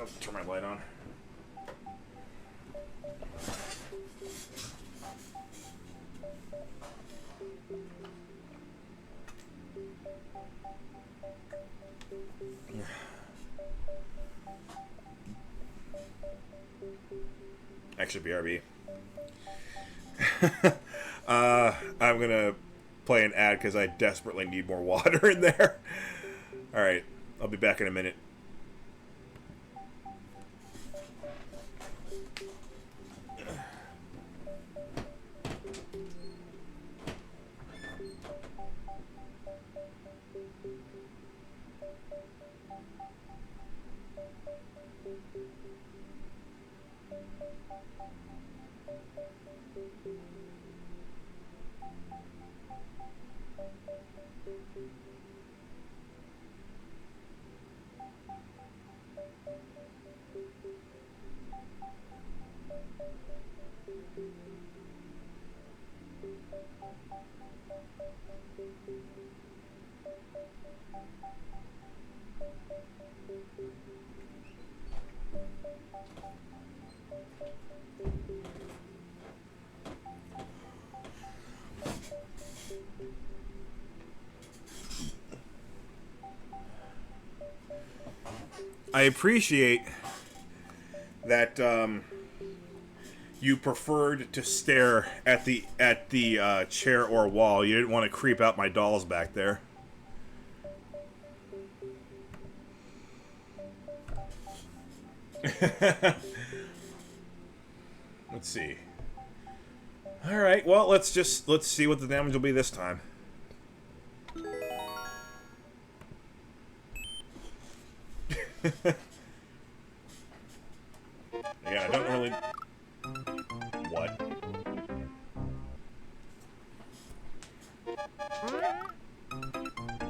I'll turn my light on. Actually, BRB. I'm gonna play an ad because I desperately need more water in there. Alright, I'll be back in a minute. I appreciate that you preferred to stare at the chair or wall. You didn't want to creep out my dolls back there. Let's see. All right. Well, let's see what the damage will be this time. Yeah, I don't really... What?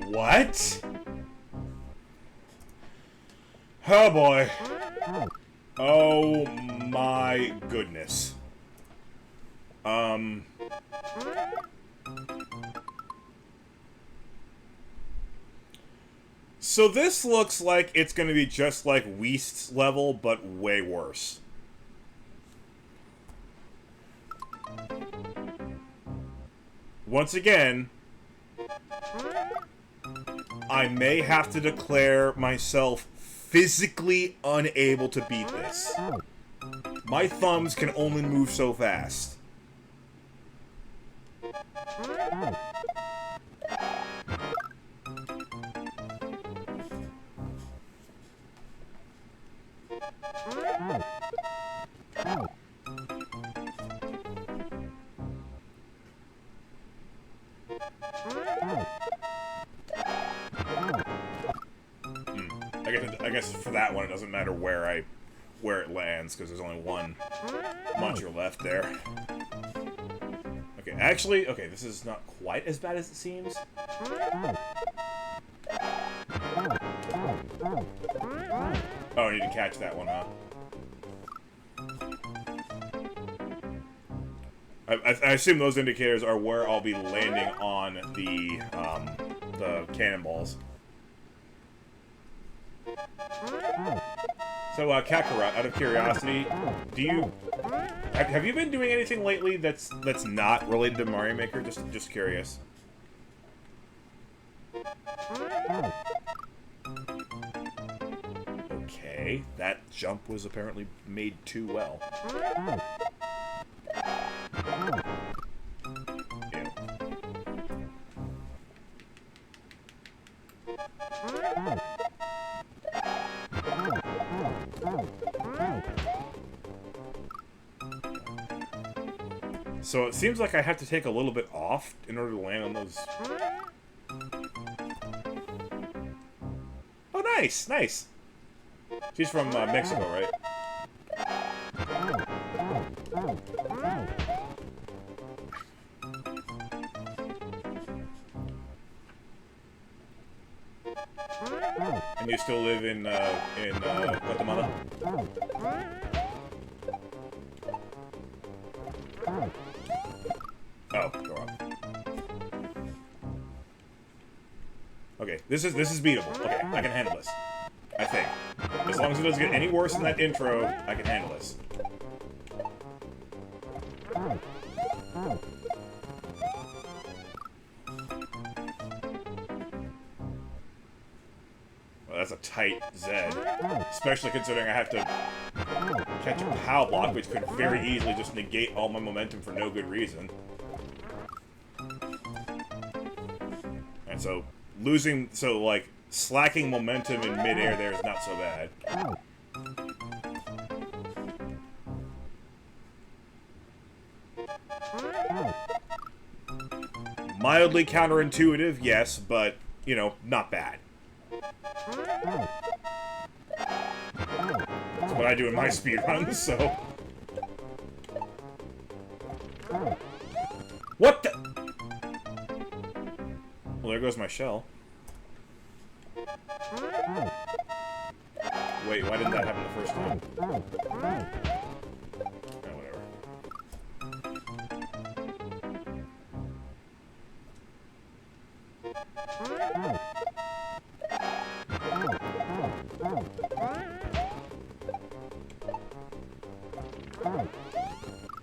What? Oh boy. Oh my goodness. So this looks like it's going to be just like Weast's level, but way worse. Once again, I may have to declare myself physically unable to beat this. My thumbs can only move so fast. I guess for that one, it doesn't matter where it lands, because there's only one muncher left there. Okay, actually, okay, this is not quite as bad as it seems. Oh, I need to catch that one, huh? I assume those indicators are where I'll be landing on the cannonballs. So, Kakarot, out of curiosity, have you been doing anything lately that's not related to Mario Maker? Just curious. Okay, that jump was apparently made too well. Ew. So it seems like I have to take a little bit off in order to land on those. Oh, nice, nice. She's from Mexico, right? And you still live in Guatemala? Oh, go on. Okay, this is beatable. Okay, I can handle this. I think. As long as it doesn't get any worse than that intro, I can handle this. Well, that's a tight Zed. Especially considering I have to catch a POW block, which could very easily just negate all my momentum for no good reason. And so, like, slacking momentum in midair there is not so bad. Mildly counterintuitive, yes, but, you know, not bad. That's what I do in my speedruns, so... What the... Well, there goes my shell. Wait, why didn't that happen the first time? Oh, whatever.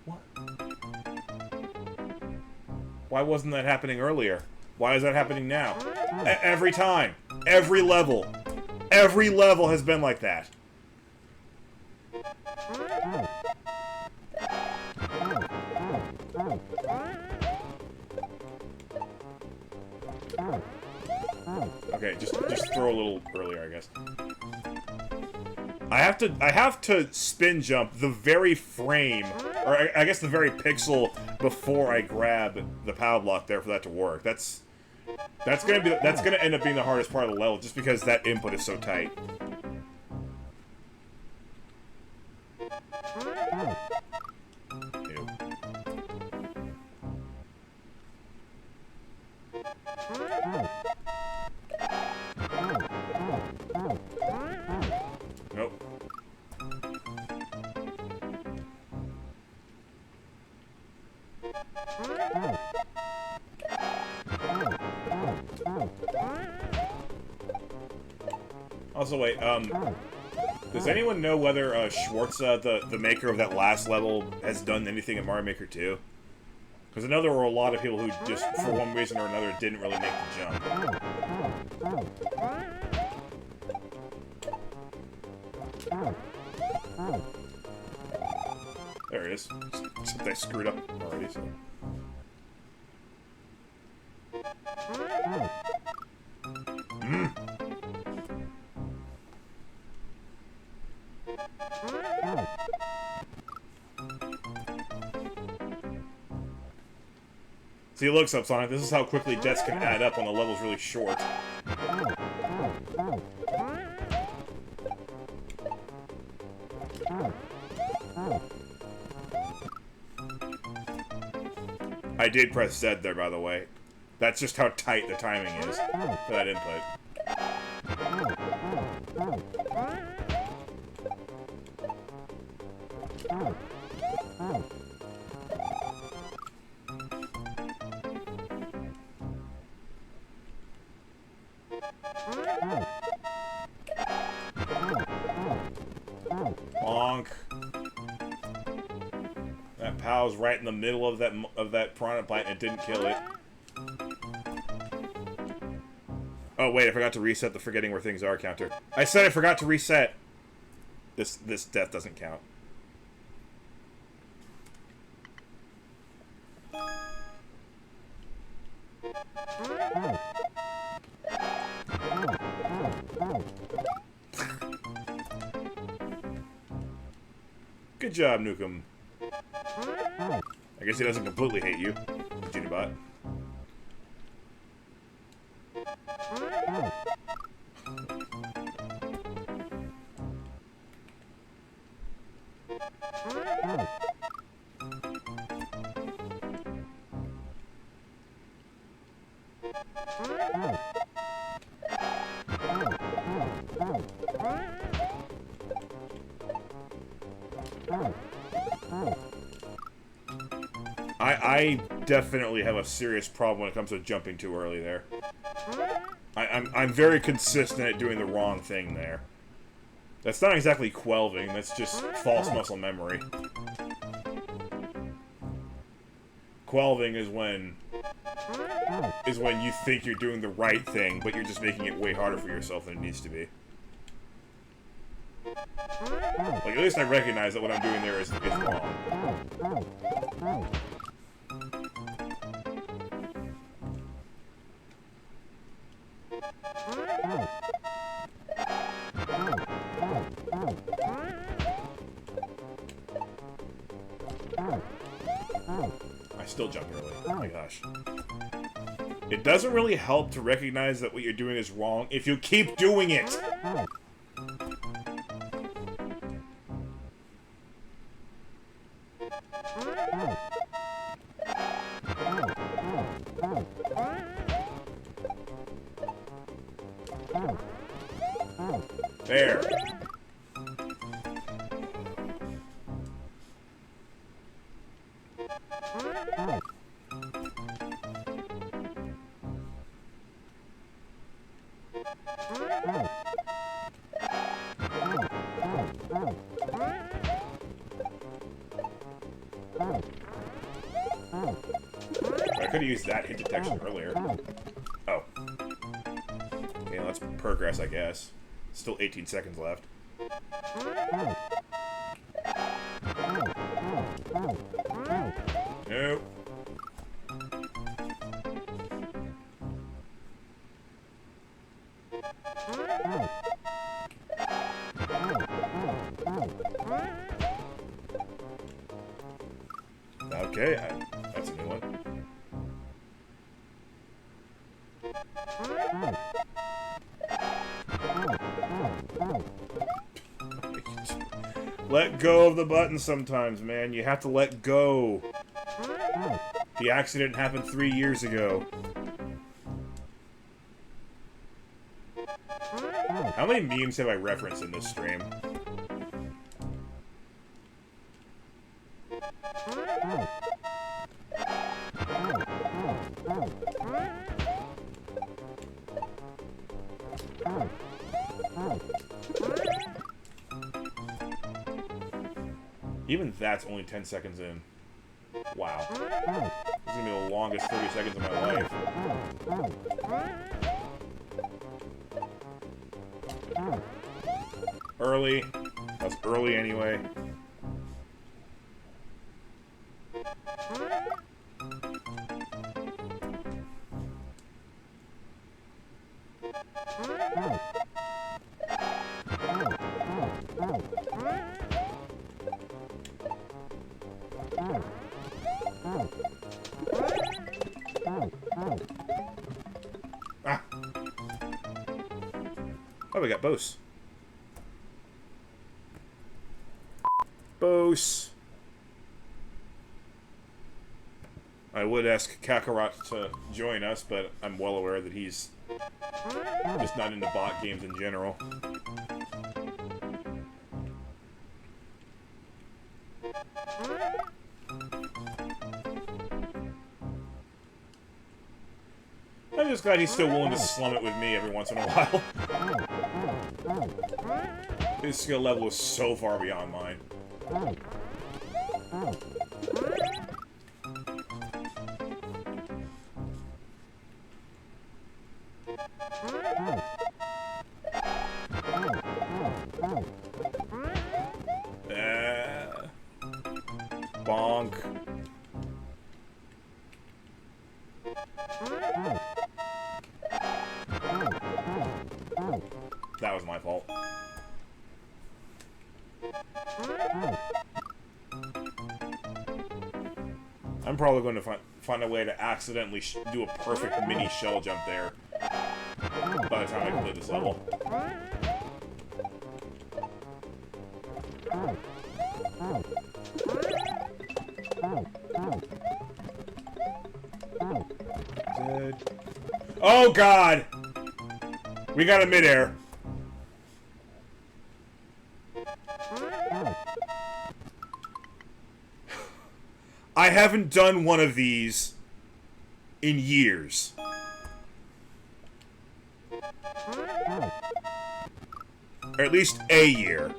What? Why wasn't that happening earlier? Why is that happening now? Every time. Every level. Every level has been like that. Okay, just throw a little earlier, I guess. I have to spin jump the very frame, or I guess the very pixel before I grab the POW block there for that to work. That's gonna end up being the hardest part of the level, just because that input is so tight. Ew. Nope. Also, wait, does anyone know whether Schwarza, the maker of that last level, has done anything in Mario Maker 2? Because I know there were a lot of people who just, for one reason or another, didn't really make the jump. There it is. Except I screwed up already, so... See, look, Subsonic, this is how quickly deaths can add up when the level's really short. I did press Z there, by the way. That's just how tight the timing is for that input. Bonk. That POW's right in the middle of that piranha plant and it didn't kill it. Oh wait, I forgot to reset the forgetting where things are counter. I said I forgot to reset. This death doesn't count. Good job, Nukem. I guess he doesn't completely hate you, Genibot. I definitely have a serious problem when it comes to jumping too early there. I'm very consistent at doing the wrong thing there. That's not exactly quelving, that's just false muscle memory. Quelving is when you think you're doing the right thing, but you're just making it way harder for yourself than it needs to be. Like, at least I recognize that what I'm doing there is wrong. I still jump early. Oh my gosh. It doesn't really help to recognize that what you're doing is wrong if you keep doing it! There. I could have used that hit detection earlier. Oh. Okay, let's progress, I guess. Still 18 seconds left. Nope. Okay, that's a new one. Let go of the button sometimes, man. You have to let go. The accident happened 3 years ago. How many memes have I referenced in this stream? Even that's only 10 seconds in. Wow. This is gonna be the longest 30 seconds of my life. Early. That's early anyway. Ah. Oh, we got Bose. Bose. I would ask Kakarot to join us, but I'm well aware that he's just not into bot games in general. I'm just glad he's still willing to slum it with me every once in a while. His skill level is so far beyond mine. Bonk. That was my fault. I'm probably going to find a way to accidentally do a perfect mini shell jump there by the time I complete this level. Dead. Oh God! We got a midair. I haven't done one of these in years. Or at least a year.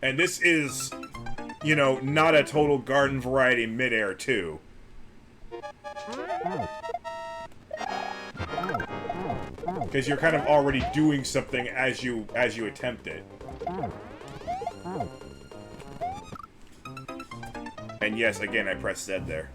And this is, you know, not a total garden variety midair too. Because you're kind of already doing something as you attempt it. And yes, again, I pressed Z there.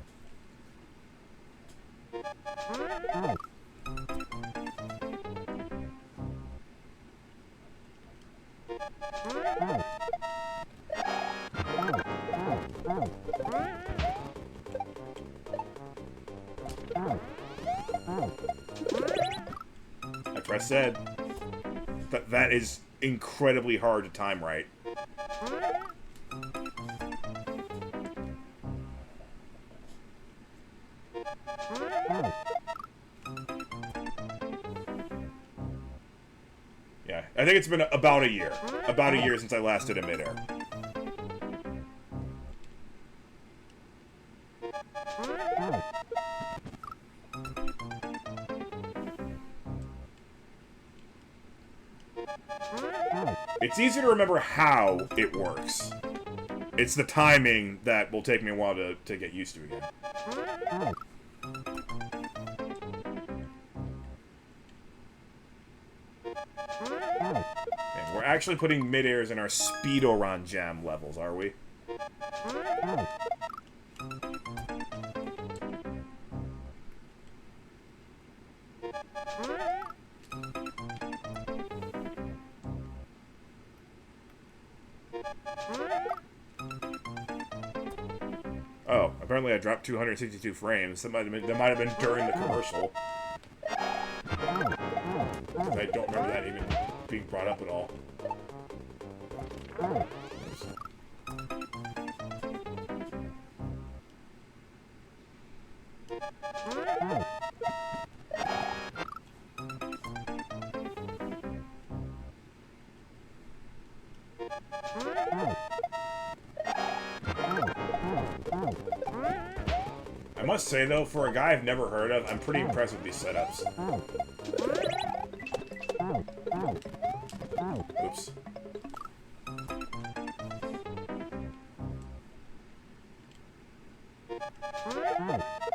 I pressed Z. But that is incredibly hard to time right. Yeah, I think it's been about a year. About a year since I last did a midair. It's easier to remember how it works. It's the timing that will take me a while to get used to again. And we're actually putting midairs in our Speedorun Jam levels, are we? Oh, apparently I dropped 262 frames. That might have been during the commercial. I don't remember that even being brought up at all. I must say, though, for a guy I've never heard of, I'm pretty impressed with these setups. Oops.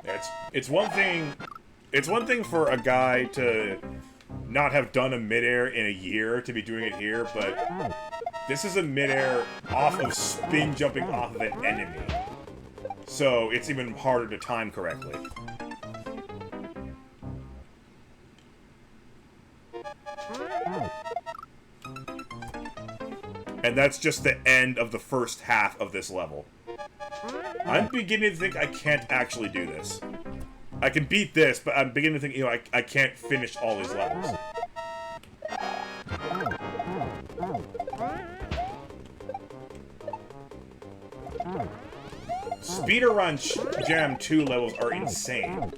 Yeah, it's one thing. It's one thing for a guy to not have done a midair in a year to be doing it here, but this is a midair off of spin jumping off of an enemy. So it's even harder to time correctly. And that's just the end of the first half of this level. I'm beginning to think I can't actually do this. I can beat this, but I'm beginning to think, you know, I can't finish all these levels. Speedorun Jam 2 levels are insane.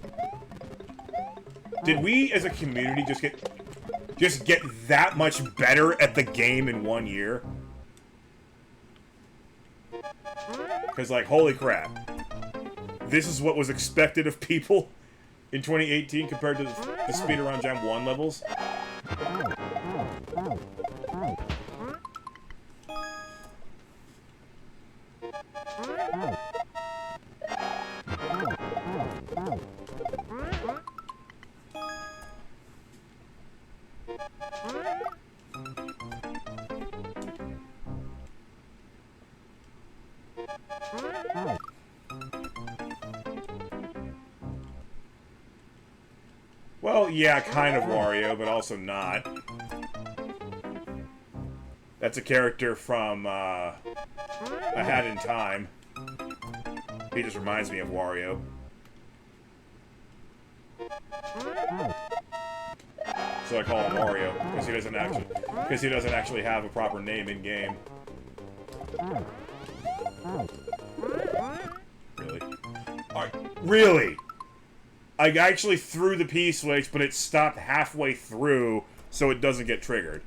Did we, as a community, just get that much better at the game in 1 year? Because, like, holy crap. This is what was expected of people in 2018 compared to the Speedorun Jam 1 levels? Well, yeah, kind of Wario, but also not. That's a character from, A Hat in Time. He just reminds me of Wario. So I call him Wario, because he doesn't actually have a proper name in game. Really? Really? I actually threw the P-switch, but it stopped halfway through, so it doesn't get triggered.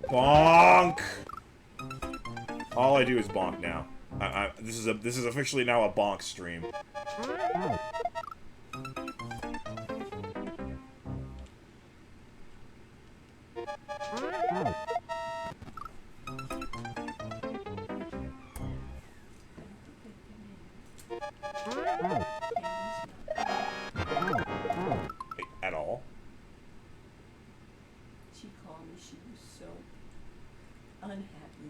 Bonk! All I do is bonk now. This is officially now a bonk stream. At all? She called me. She was so unhappy.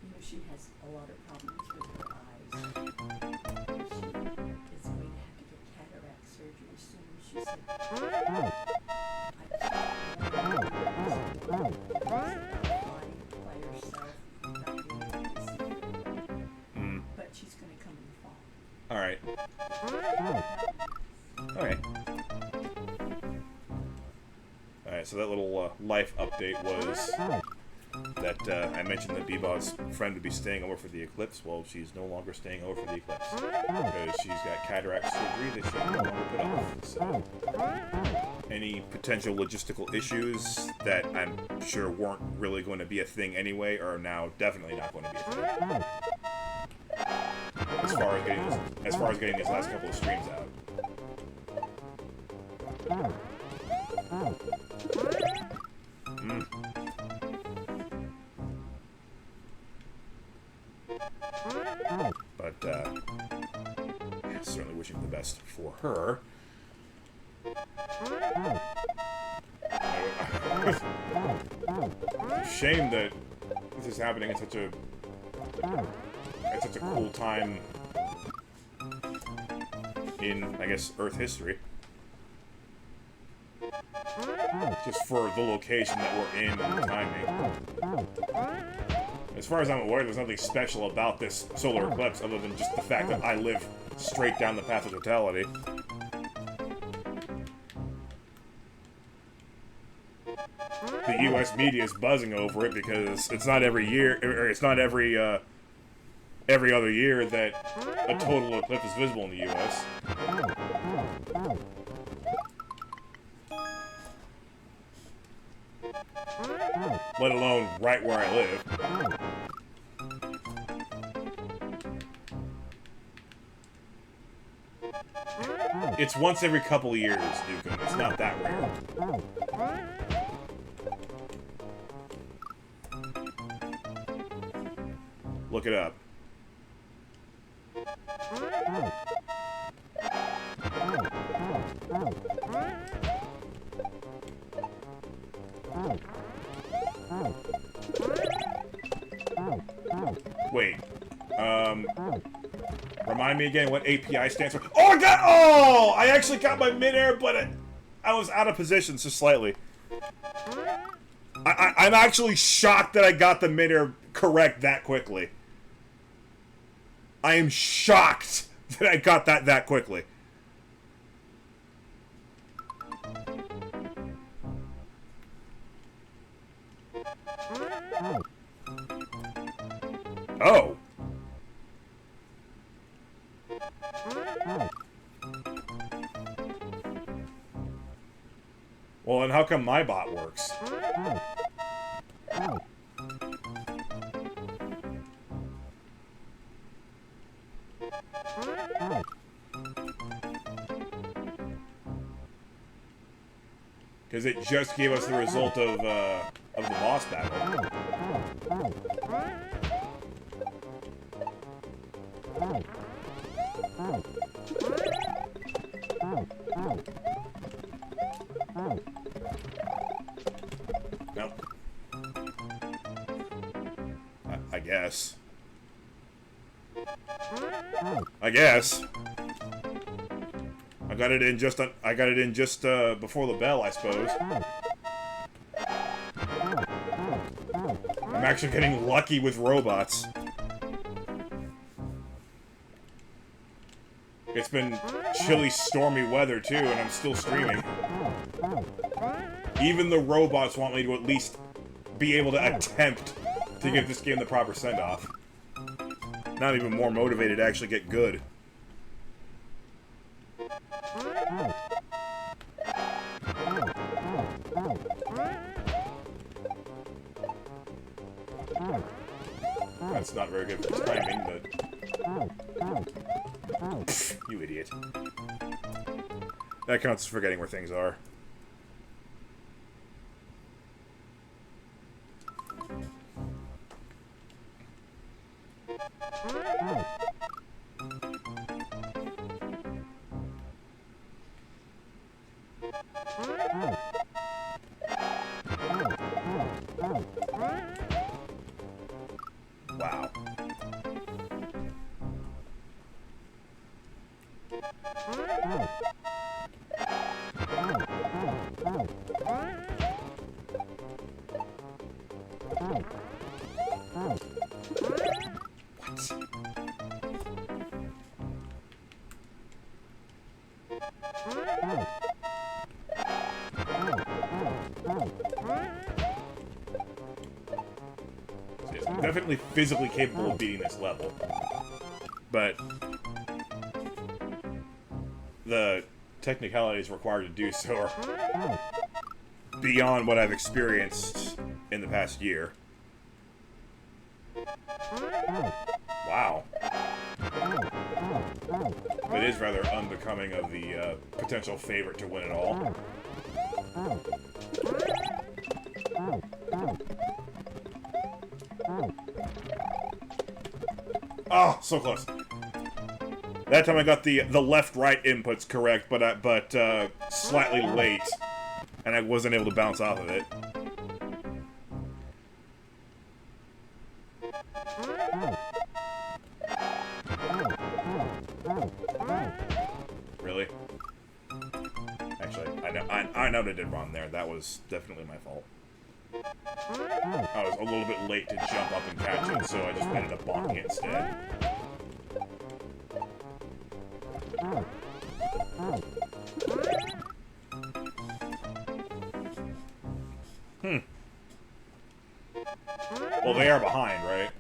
You know, she has a lot of problems with her eyes. She is going to have to get cataract surgery soon. She said, flying by herself without being able to see very well. But she's going to come in the fall. Alright. Alright. Alright, so that little life update was that I mentioned that Bebop's friend would be staying over for the eclipse. Well, she's no longer staying over for the eclipse because she's got cataract surgery that she can no longer put off. So, any potential logistical issues that I'm sure weren't really going to be a thing anyway are now definitely not going to be a thing. As far as getting these last couple of streams out. But, yeah, certainly wishing the best for her. Shame that this is happening at such a cool time in, I guess, Earth history. Just for the location that we're in and the timing. As far as I'm aware, there's nothing special about this solar eclipse other than just the fact that I live straight down the path of totality. The U.S. media is buzzing over it because it's not every year, or it's not every other year that a total eclipse is visible in the U.S. Let alone right where I live. It's once every couple of years, Duke. It's not that rare. Look it up. Wait. Remind me again what API stands for. Oh, I got. Oh! I actually got my midair, but I was out of position just slightly. I'm actually shocked that I got the midair correct that quickly. I am shocked that I got that quickly. Oh. Well, then how come my bot works? Because it just gave us the result of the boss battle. Nope. I guess. I guess. I got it in just before the bell, I suppose. I'm actually getting lucky with robots. It's been chilly, stormy weather too, and I'm still streaming. Even the robots want me to at least be able to attempt to give this game the proper send-off. Not even more motivated to actually get good. That's not very good for timing, but... Pfft, you idiot. That counts as forgetting where things are. Wow. I'm definitely physically capable of beating this level, but the technicalities required to do so are beyond what I've experienced in the past year. Wow. It is rather unbecoming of the potential favorite to win it all. Oh, so close. That time I got the left-right inputs correct, but slightly late, and I wasn't able to bounce off of it. Really? Actually, I know what I did wrong there. That was definitely my fault. I was a little bit late to jump up and catch it, so I just ended up bonking it instead. Well, they are behind, right?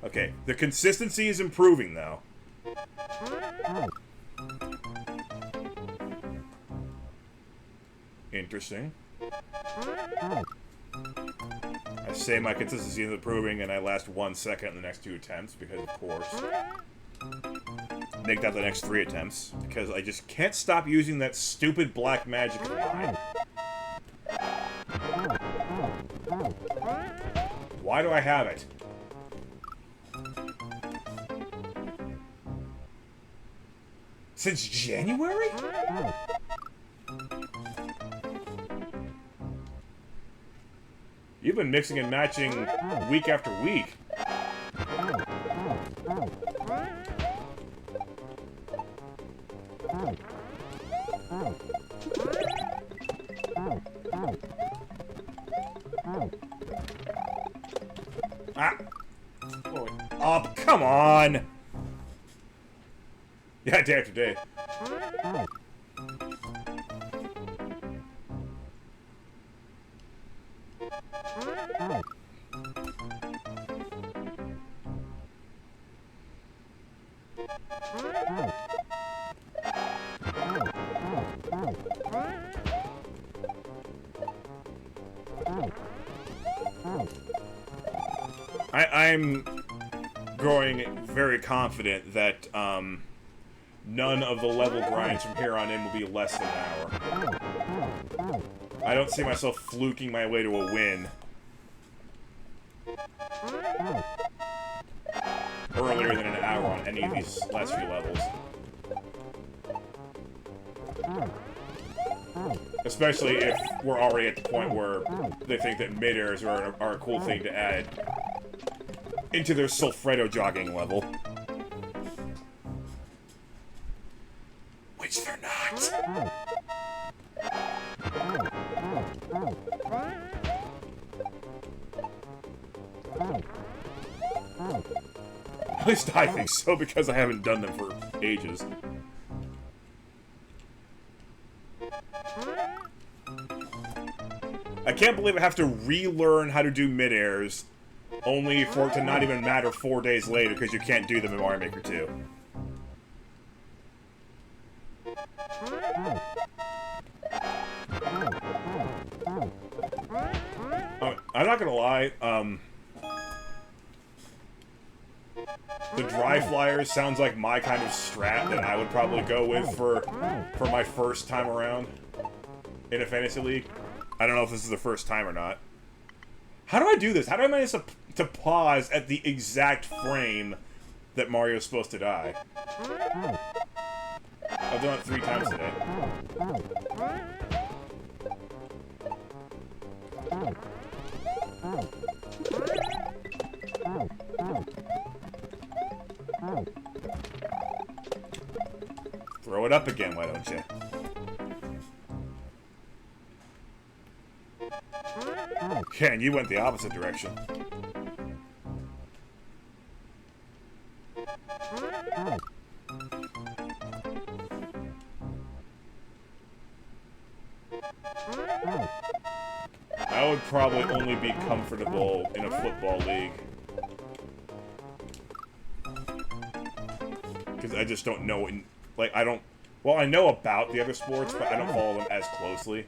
Okay, the consistency is improving, though. Interesting. I say my consistency is improving, and I last 1 second in the next 2 attempts, because of course. Make that the next 3 attempts, because I just can't stop using that stupid black magic of mine. Why do I have it? Since January? You've been mixing and matching week after week. Ah! Oh, come on! Yeah, day after day. I'm growing very confident that none of the level grinds from here on in will be less than an hour. I don't see myself fluking my way to a win earlier than an hour on any of these last few levels. Especially if we're already at the point where they think that mid-airs are a cool thing to add into their Sulfredo jogging level. Which they're not. At least I think so, because I haven't done them for ages. I can't believe I have to relearn how to do mid-airs, only for it to not even matter 4 days later, because you can't do them in Mario Maker 2. I'm not gonna lie, the dry flyers sounds like my kind of strat that I would probably go with for my first time around in a fantasy league. I don't know if this is the first time or not. How do I do this? How do I manage to pause at the exact frame that Mario's supposed to die? I've done it 3 times today. Throw it up again, why don't you? Yeah, and you went the opposite direction. I would probably only be comfortable in a football league. Because I just don't know, like, I don't... Well, I know about the other sports, but I don't follow them as closely.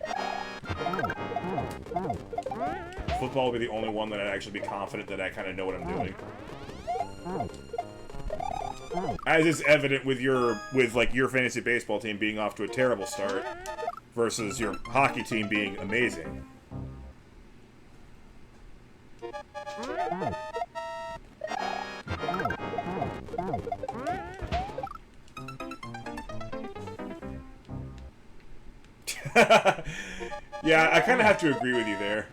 Football would be the only one that I'd actually be confident that I kind of know what I'm doing. As is evident with your fantasy baseball team being off to a terrible start versus your hockey team being amazing. Yeah, I kind of have to agree with you there.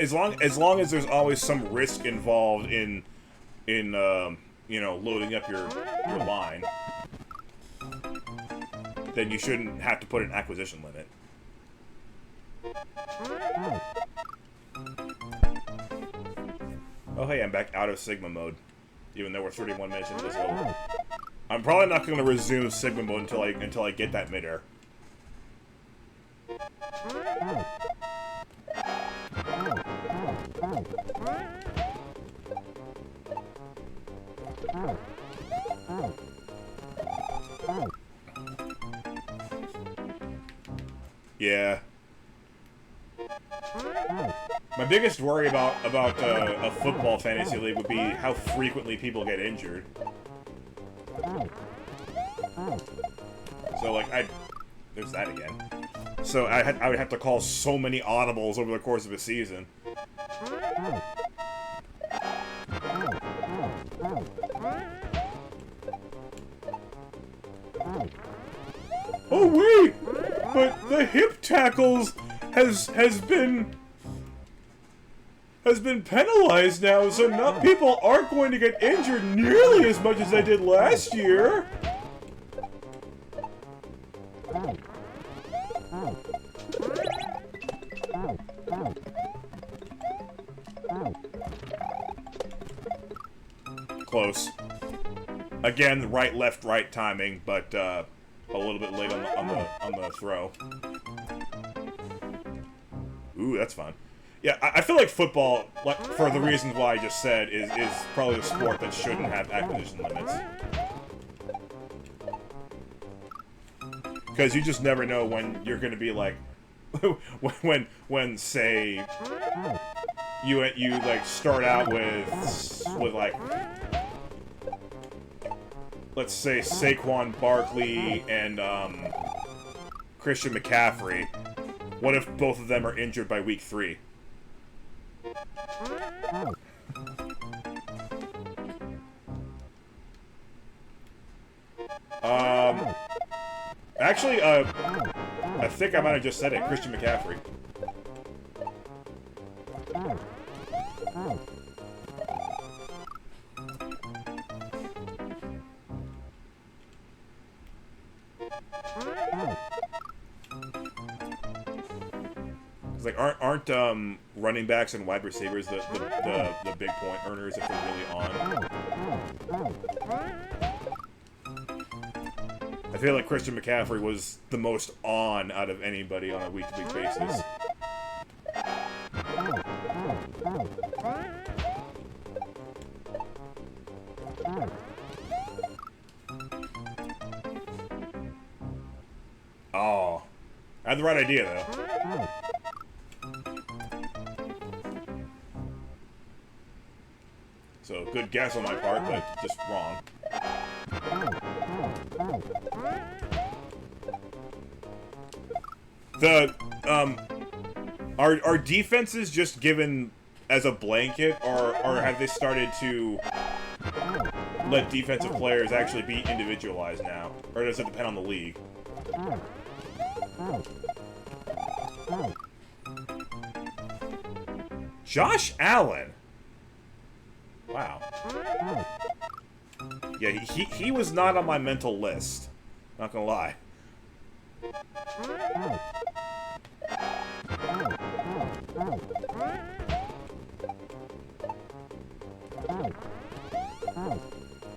As long as there's always some risk involved in you know, loading up your line, then you shouldn't have to put an acquisition limit. Oh hey, I'm back out of Sigma mode, even though we're 31 minutes into this level. I'm probably not going to resume Sigma mode until I get that midair. Yeah. My biggest worry about a football fantasy league would be how frequently people get injured. So, like, there's that again. So I would have to call so many audibles over the course of a season. Oh wait! But the hip tackles has been penalized now, so not people aren't going to get injured nearly as much as they did last year. Close. Again, right, left, right timing, but a little bit late on the throw. Ooh, that's fun. Yeah, I feel like football, like, for the reasons why I just said, is probably a sport that shouldn't have acquisition limits. Because you just never know when you're going to be like, when say you like start out with like, let's say Saquon Barkley and Christian McCaffrey. What if both of them are injured by week 3? Actually, I think I might have just said it, Christian McCaffrey. It's like aren't running backs and wide receivers the big point earners if they're really on? I feel like Christian McCaffrey was the most on out of anybody on a week-to-week basis. Oh. I had the right idea, though. So, good guess on my part, but just wrong. The, are defenses just given as a blanket, or have they started to let defensive players actually be individualized now? Or does it depend on the league? Josh Allen? Wow. Yeah, he was not on my mental list. Not gonna lie.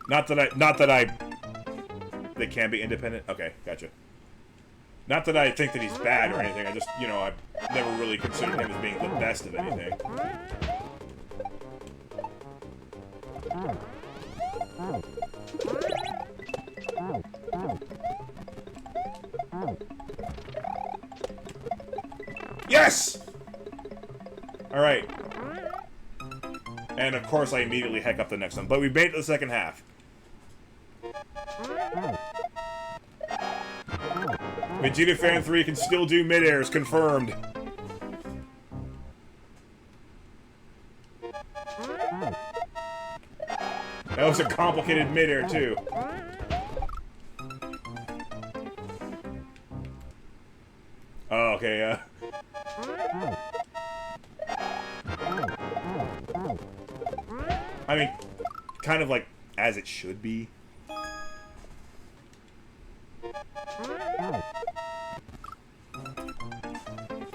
Not that I they can be independent. Okay, gotcha. Not that I think that he's bad or anything. I just, you know, I've never really considered him as being the best of anything. Yes! Alright. And of course I immediately heck up the next one. But we made it to the second half. Vegeta Fan 3 can still do mid-airs, confirmed. That was a complicated mid-air, too. Oh, okay, I mean, kind of like, as it should be.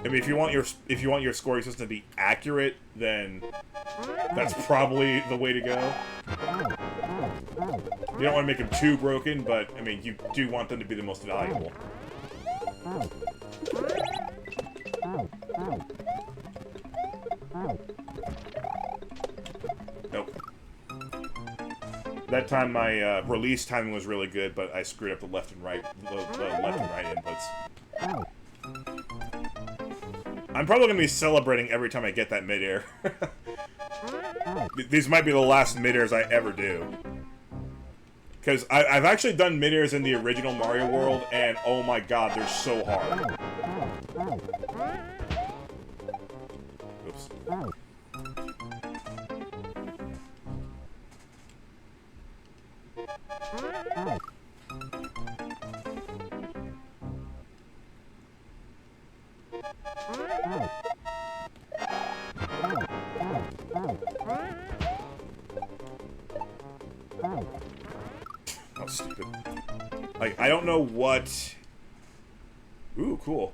I mean, if you want your scoring system to be accurate, then that's probably the way to go. You don't want to make them too broken, but I mean, you do want them to be the most valuable. Nope. That time my release timing was really good, but I screwed up the left and right inputs. I'm probably going to be celebrating every time I get that mid-air. These might be the last mid-airs I ever do. Because I've actually done mid-airs in the original Mario World, and oh my god, they're so hard. Oops. Oh, stupid. Like, I don't know what... Ooh, cool.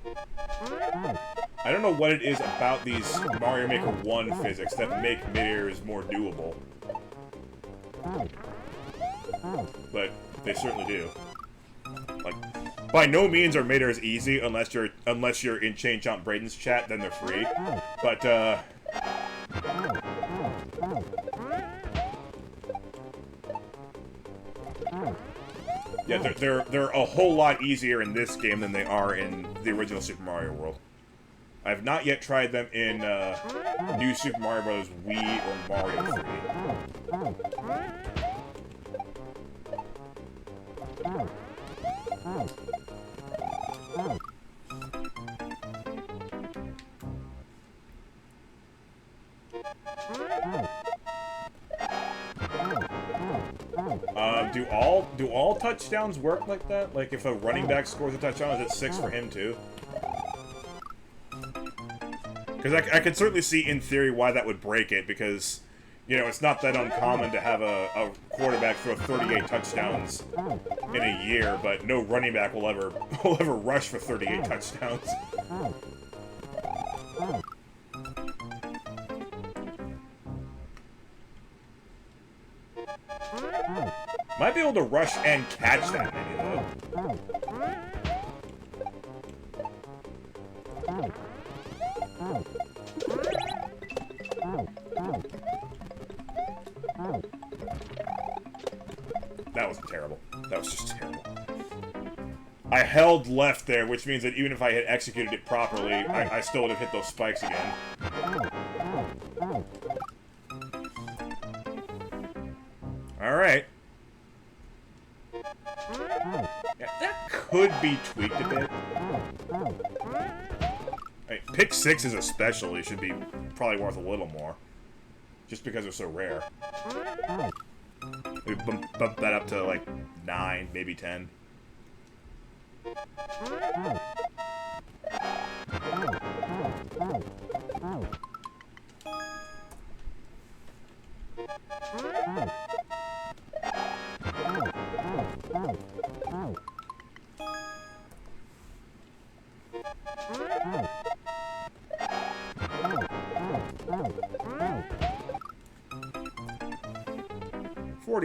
I don't know what it is about these Mario Maker 1 physics that make mid-airs more doable. But they certainly do. Like, by no means are mid-airs easy unless you're in Chain Chomp Braden's chat, then they're free. But, yeah, they're a whole lot easier in this game than they are in the original Super Mario World. I have not yet tried them in New Super Mario Bros. Wii or Mario 3. Do all touchdowns work like that? Like, if a running back scores a touchdown, is it 6 for him, too? Because I could certainly see, in theory, why that would break it, because, you know, it's not that uncommon to have a quarterback throw 38 touchdowns in a year, but no running back will ever rush for 38 touchdowns. Might be able to rush and catch that many, though. That was terrible. That was just terrible. I held left there, which means that even if I had executed it properly, I still would have hit those spikes again. Alright. Yeah, that could be tweaked a bit. Right, pick sixes especially should be probably worth a little more. Just because they're so rare. Maybe bump that up to like 9, maybe 10.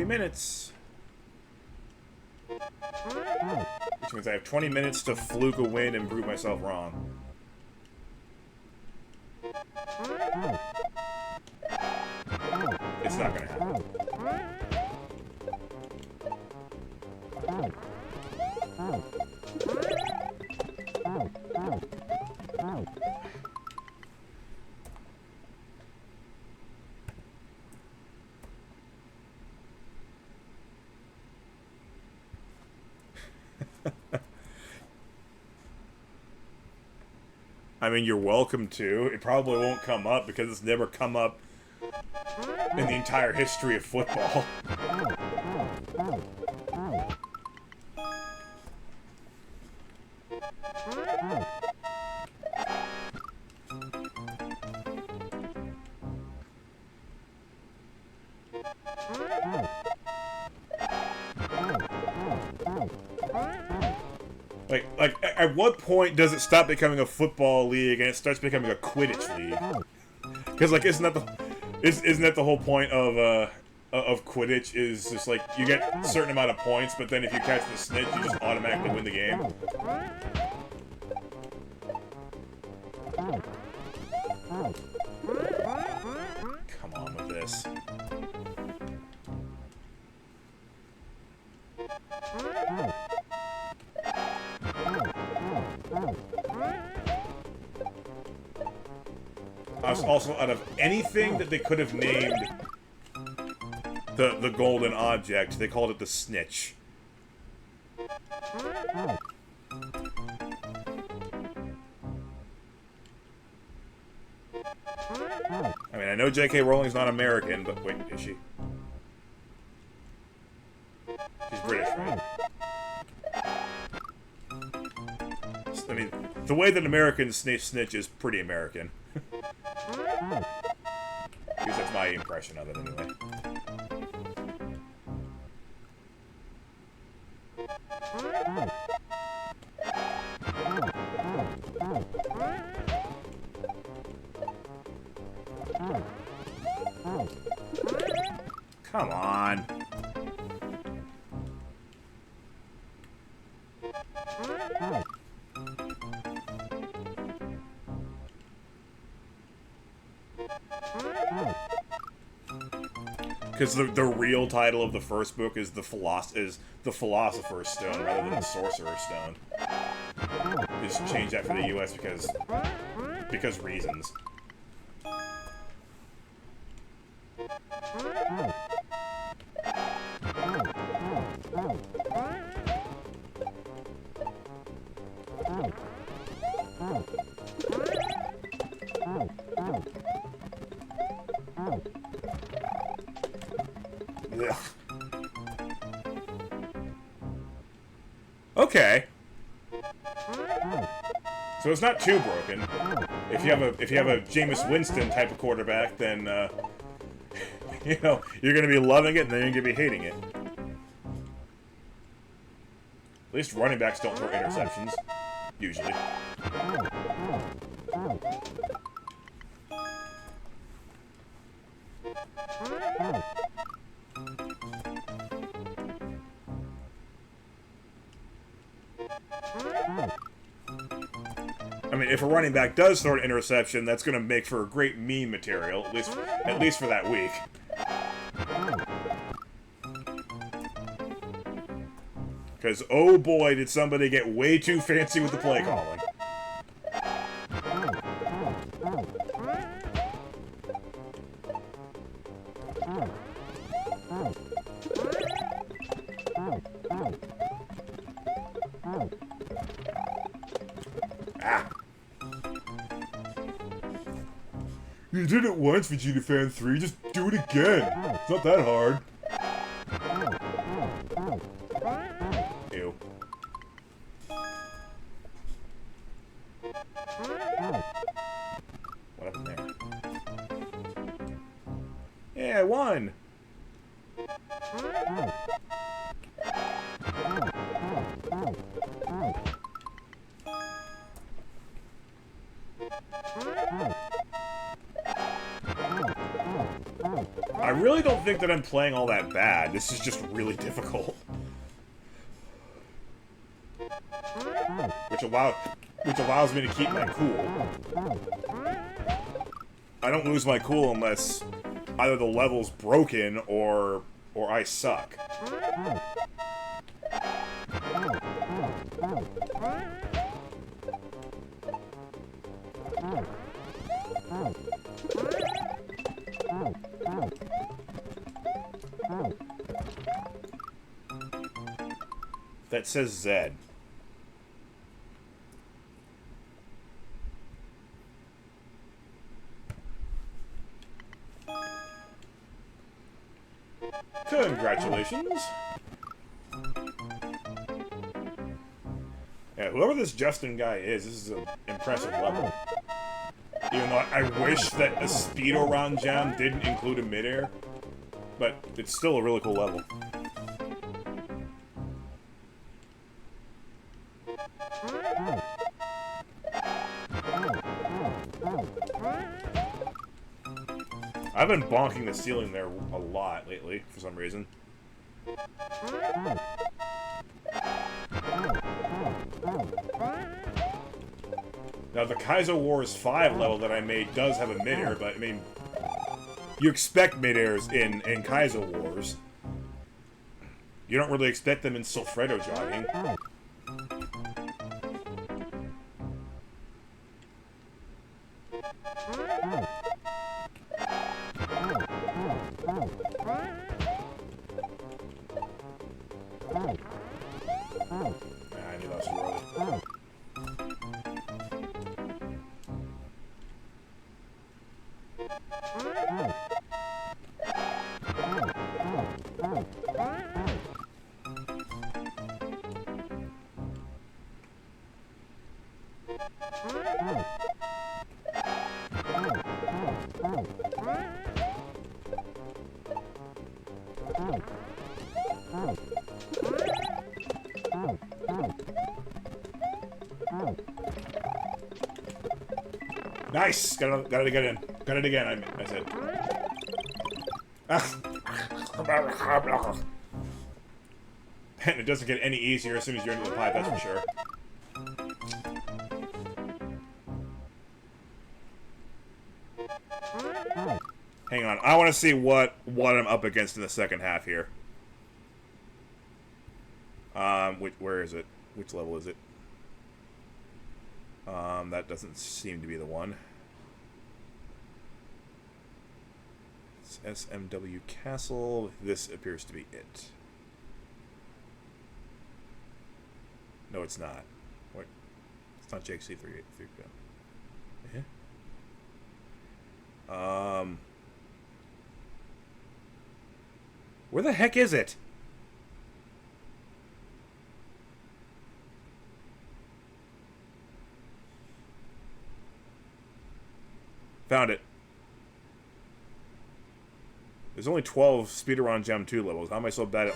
Minutes. Which means I have 20 minutes to fluke a win and prove myself wrong. It's not gonna happen. I mean, you're welcome to. It probably won't come up because it's never come up in the entire history of football. Like, at what point does it stop becoming a football league and it starts becoming a Quidditch league? Because, like, isn't that the whole point of Quidditch? Is just like you get a certain amount of points, but then if you catch the snitch, you just automatically win the game. Come on with this. Also, out of anything that they could have named the golden object, they called it the snitch. I mean, I know J.K. Rowling's not American, but wait, is she? She's British, right? I mean, the way that Americans snitch is pretty American. At least that's my impression of it, anyway. Come on. Because the real title of the first book is the Philosopher's Stone rather than the Sorcerer's Stone. Just change that for the U.S. because reasons. Ugh. Okay. So it's not too broken. If you have a Jameis Winston type of quarterback, then you know, you're gonna be loving it and then you're gonna be hating it. At least running backs don't throw interceptions, usually. mean, if a running back does throw an interception, that's going to make for a great meme material, at least for that week. Because, oh boy, did somebody get way too fancy with the play calling. Ah. You did it once, Vegeta Fan 3, just do it again. It's not that hard. Ew. What happened there? Yeah, I won! I really don't think that I'm playing all that bad. This is just really difficult. Which allows me to keep my cool. I don't lose my cool unless either the level's broken or I suck. That says Zed. Congratulations. Yeah, whoever this Justin guy is, this is an impressive level. Even though I wish that a Speedo-Ron jam didn't include a midair, but it's still a really cool level. I've been bonking the ceiling there a lot lately, for some reason. Now, the Kaizo Wars 5 level that I made does have a midair, but, I mean, you expect midairs in Kaizo Wars. You don't really expect them in Silfredo jogging. I knew that was too early. Nice! Got it again. Got it again, I said. And it doesn't get any easier as soon as you're into the pipe, that's for sure. Hang on, I want to see what I'm up against in the second half here. Where is it? Which level is it? That doesn't seem to be the one. It's SMW Castle. This appears to be it. No, it's not. What? It's not JXC383. Yeah. Where the heck is it? Found it. There's only 12 Speedo-Ron Jam 2 levels. How am I so bad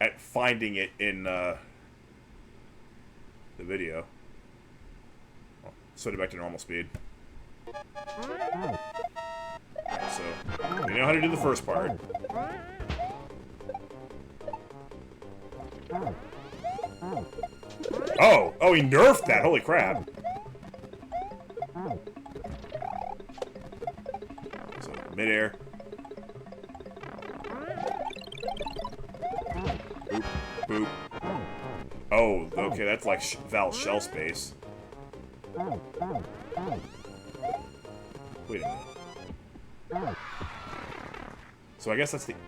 at finding it in the video? Well, set it back to normal speed. Alright, so we know how to do the first part. Oh, he nerfed that. Holy crap. Midair. Boop. Boop. Oh, okay, that's like Val's shell space. Wait a minute. So I guess that's the end.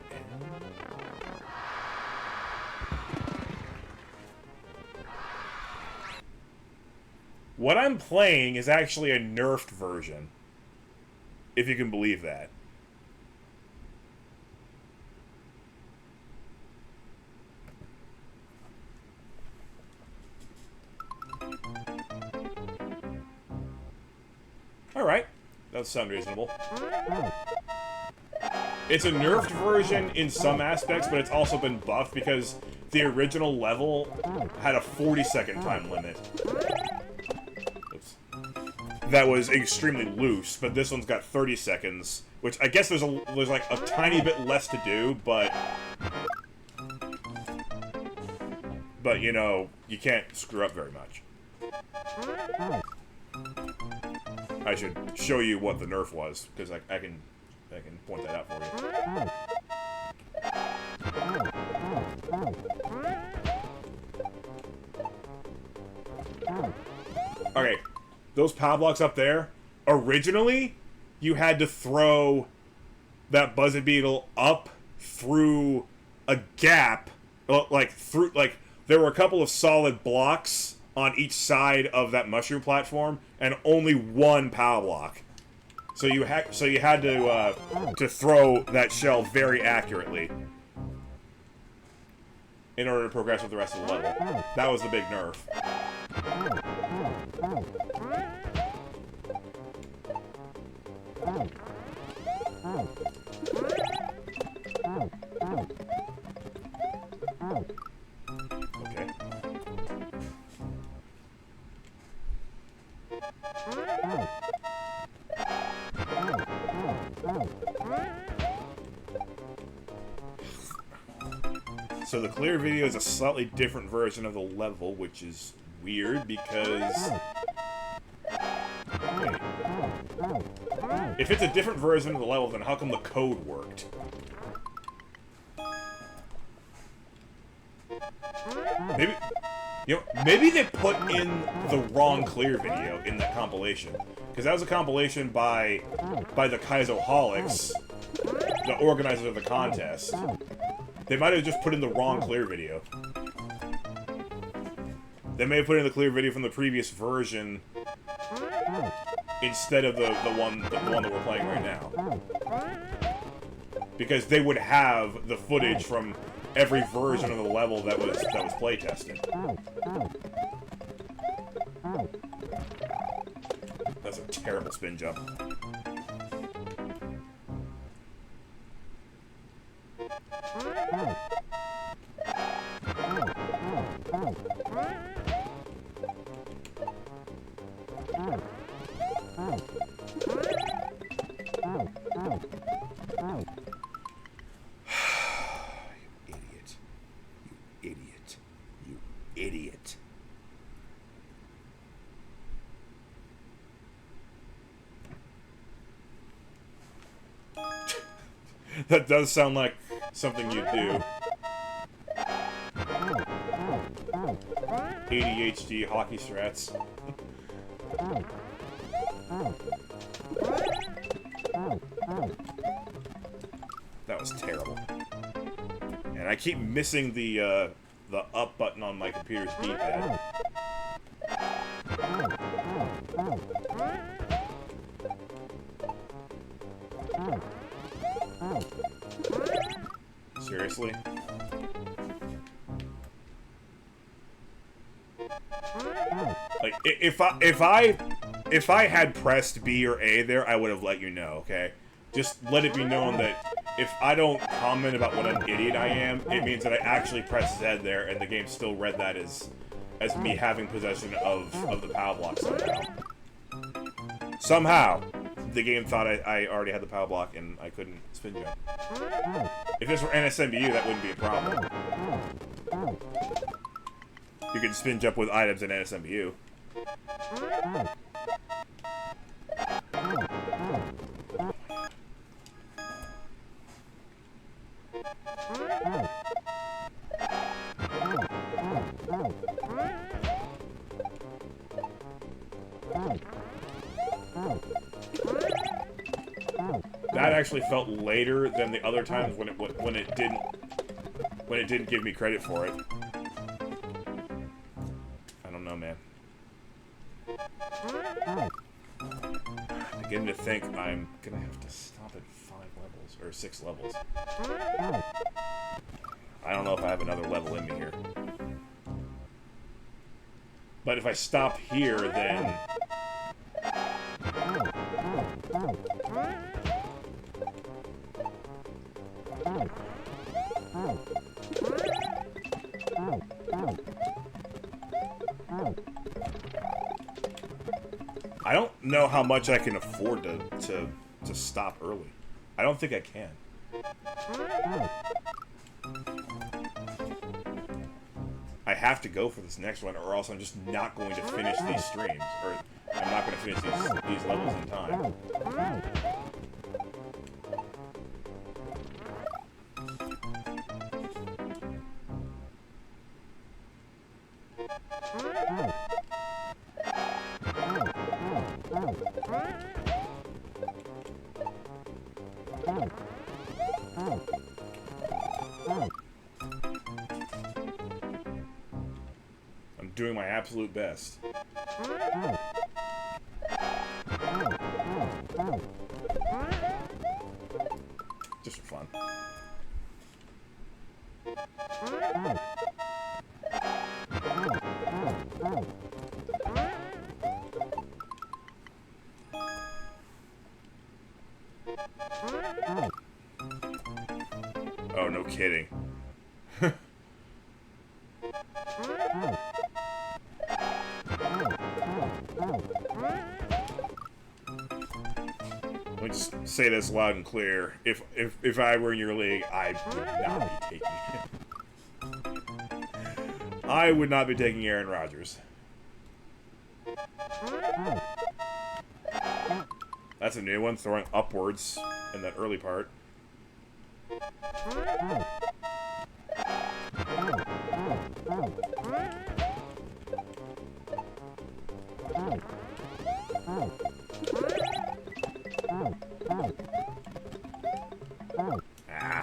What I'm playing is actually a nerfed version. If you can believe that. Alright. That would sound reasonable. It's a nerfed version in some aspects, but it's also been buffed because the original level had a 40-second time limit. Oops. That was extremely loose, but this one's got 30 seconds, which I guess there's like a tiny bit less to do, but you know, you can't screw up very much. I should show you what the nerf was, because I can point that out for you. Okay, those power blocks up there, originally, you had to throw that buzzard beetle up through a gap, there were a couple of solid blocks on each side of that mushroom platform, and only one power block. So you had to throw that shell very accurately in order to progress with the rest of the level. That was the big nerf. Okay. So the clear video is a slightly different version of the level, which is weird because... Wait. If it's a different version of the level, then how come the code worked? Maybe... You know, maybe they put in the wrong clear video in that compilation. Because that was a compilation by the Kaizoholics, the organizers of the contest. They might have just put in the wrong clear video. They may have put in the clear video from the previous version instead of the one that we're playing right now. Because they would have the footage from every version of the level that was play tested. That's a terrible spin jump. Idiot. That does sound like something you'd do. ADHD hockey strats. That was terrible. And I keep missing the up button on my computer's D-pad. Seriously? Like, if I had pressed B or A there, I would have let you know, okay? Just let it be known that if I don't comment about what an idiot I am, it means that I actually pressed Z there, and the game still read that as me having possession of the power block somehow. Somehow, the game thought I already had the power block and I couldn't spin jump. If this were NSMBU, that wouldn't be a problem. You can spin jump with items in NSMBU. That actually felt later than the other times when it didn't give me credit for it. I don't know, man. I'm beginning to think I'm gonna have to stop at 5 levels or 6 levels. I don't know if I have another level in me here. But if I stop here, then I don't know how much I can afford to stop early. I don't think I can. I have to go for this next one, or else I'm just not going to finish these streams, or I'm not going to finish these levels in time. I'm doing my absolute best. Just for fun. Oh, no kidding. Let me just say this loud and clear. If I were in your league, I would not be taking him. I would not be taking Aaron Rodgers. That's a new one, throwing upwards in that early part. Ah.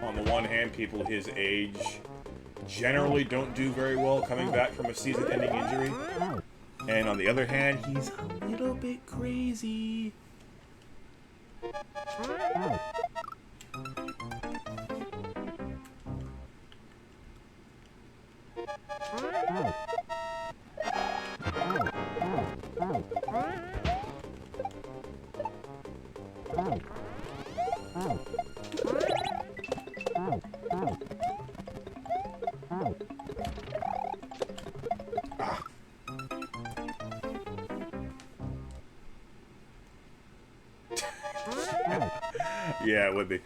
On the one hand, people his age generally don't do very well coming back from a season-ending injury. And on the other hand, he's a little bit crazy. Yeah, it would be.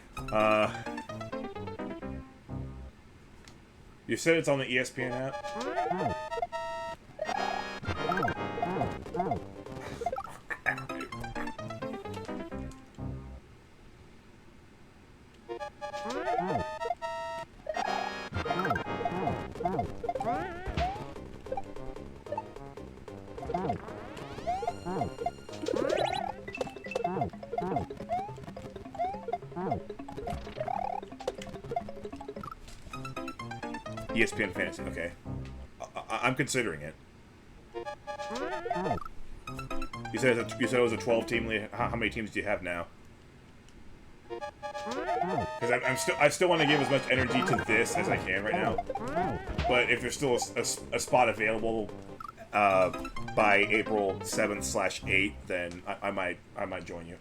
You said it's on the ESPN app? ESPN Fantasy, okay. I'm considering it. You said it was a 12-team league. How many teams do you have now? Because I still want to give as much energy to this as I can right now. But if there's still a spot available by April 7/8, then I might join you.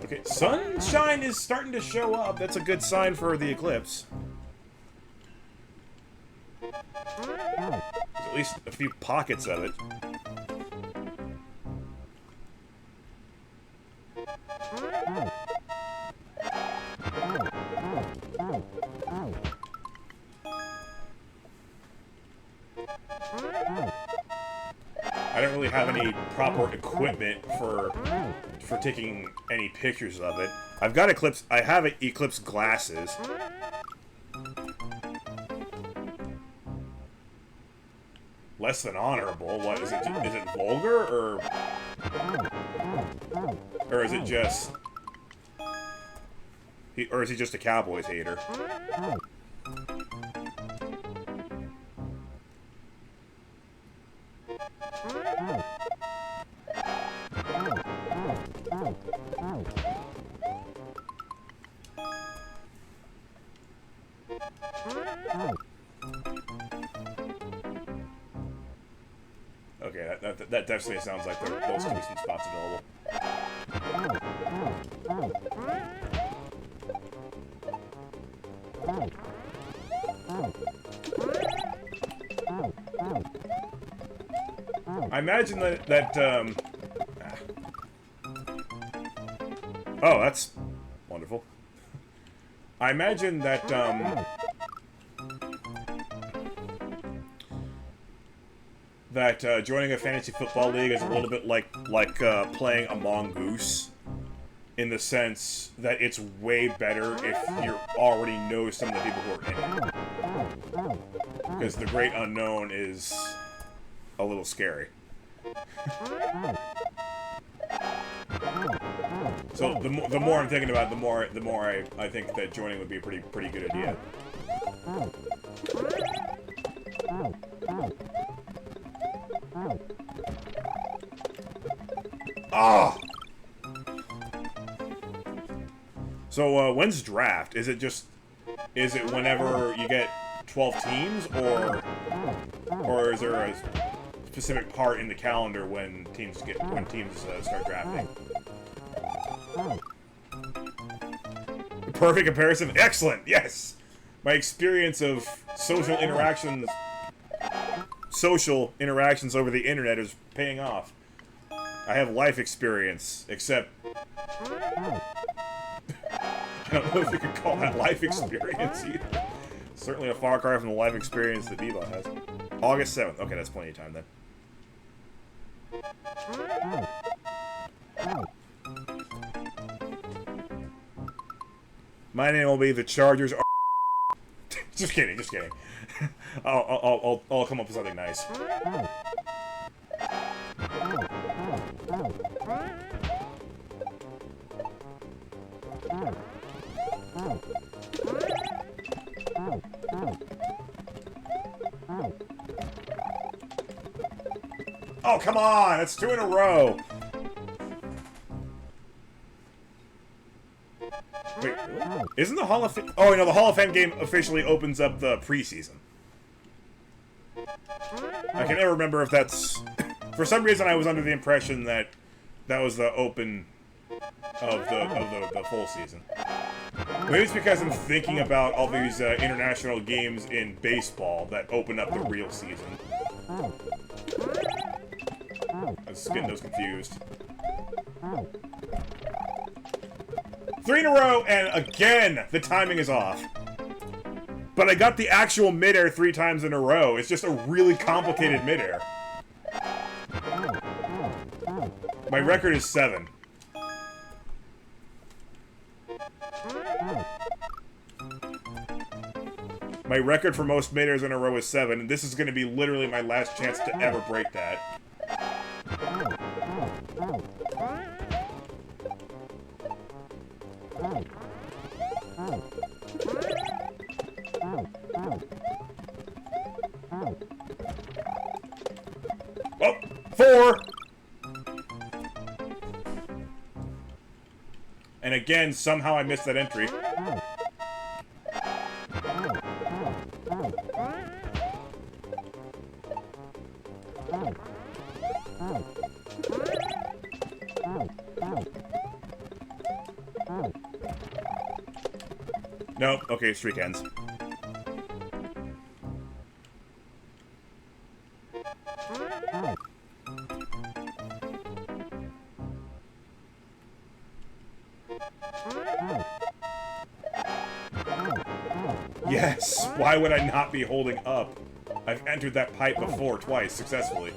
Okay, sunshine is starting to show up. That's a good sign for the eclipse. There's at least a few pockets of it. I don't really have any proper equipment for taking any pictures of it. I've got Eclipse. I have Eclipse glasses. Less than honorable. What is it? Is it vulgar or is it just? Or is he just a Cowboys hater? Okay, that definitely sounds like those could be some spots available. I imagine that oh, that's wonderful. I imagine that joining a fantasy football league is a little bit like playing a mongoose, in the sense that it's way better if you already know some of the people who are in it, because the great unknown is a little scary. So the more I'm thinking about it, the more I think that joining would be a pretty good idea. Oh! So when's draft? Is it whenever you get 12 teams, or is there a specific part in the calendar when teams start drafting? Perfect comparison. Excellent. Yes. My experience of social interactions over the internet is paying off. I have life experience, except I don't know if you could call that life experience either. Certainly a far cry from the life experience that Bebop has. August 7th. Okay, that's plenty of time then. My name will be the Chargers. Just kidding, just kidding. I'll come up with something nice. Oh, come on! That's 2 in a row! Wait, really? Isn't the Hall of Fame... Oh, no, the Hall of Fame game officially opens up the preseason. I can never remember if that's... For some reason, I was under the impression that that was the open of the full season. Maybe it's because I'm thinking about all these international games in baseball that open up the real season. I was getting those confused. 3 in a row, and again, the timing is off. But I got the actual midair 3 times in a row. It's just a really complicated midair. My record is 7. My record for most midairs in a row is 7, and this is going to be literally my last chance to ever break that. Oh, 4! And again, somehow I missed that entry. Nope. Okay, streak ends. Yes! Why would I not be holding up? I've entered that pipe before, twice, successfully.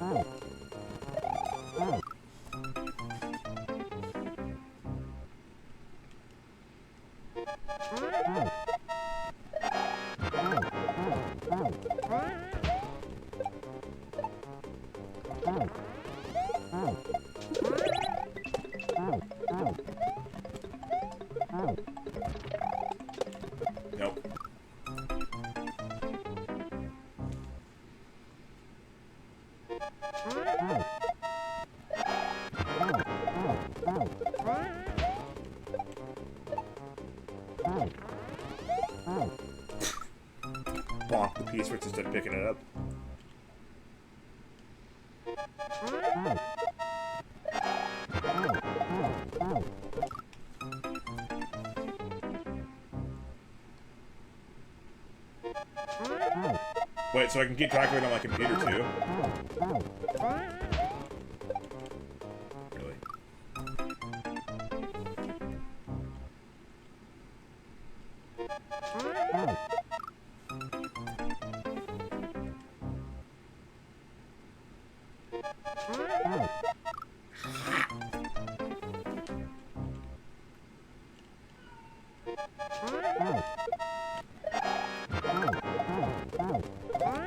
bonk the piece which instead of picking it up. Wait, so I can keep track of it on my computer too? Really?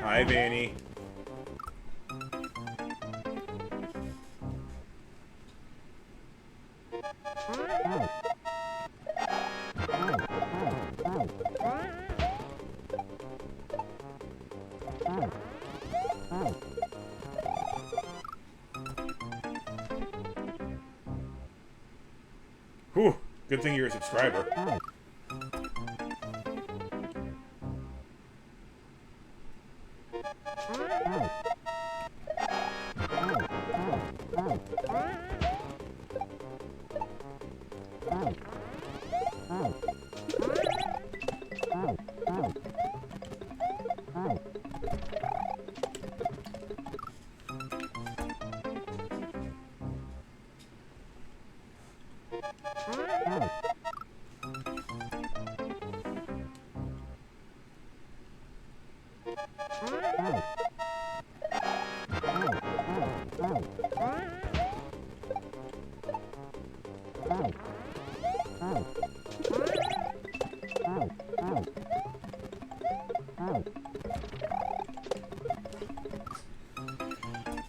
Hi, Vanny. Whew, good thing you're a subscriber.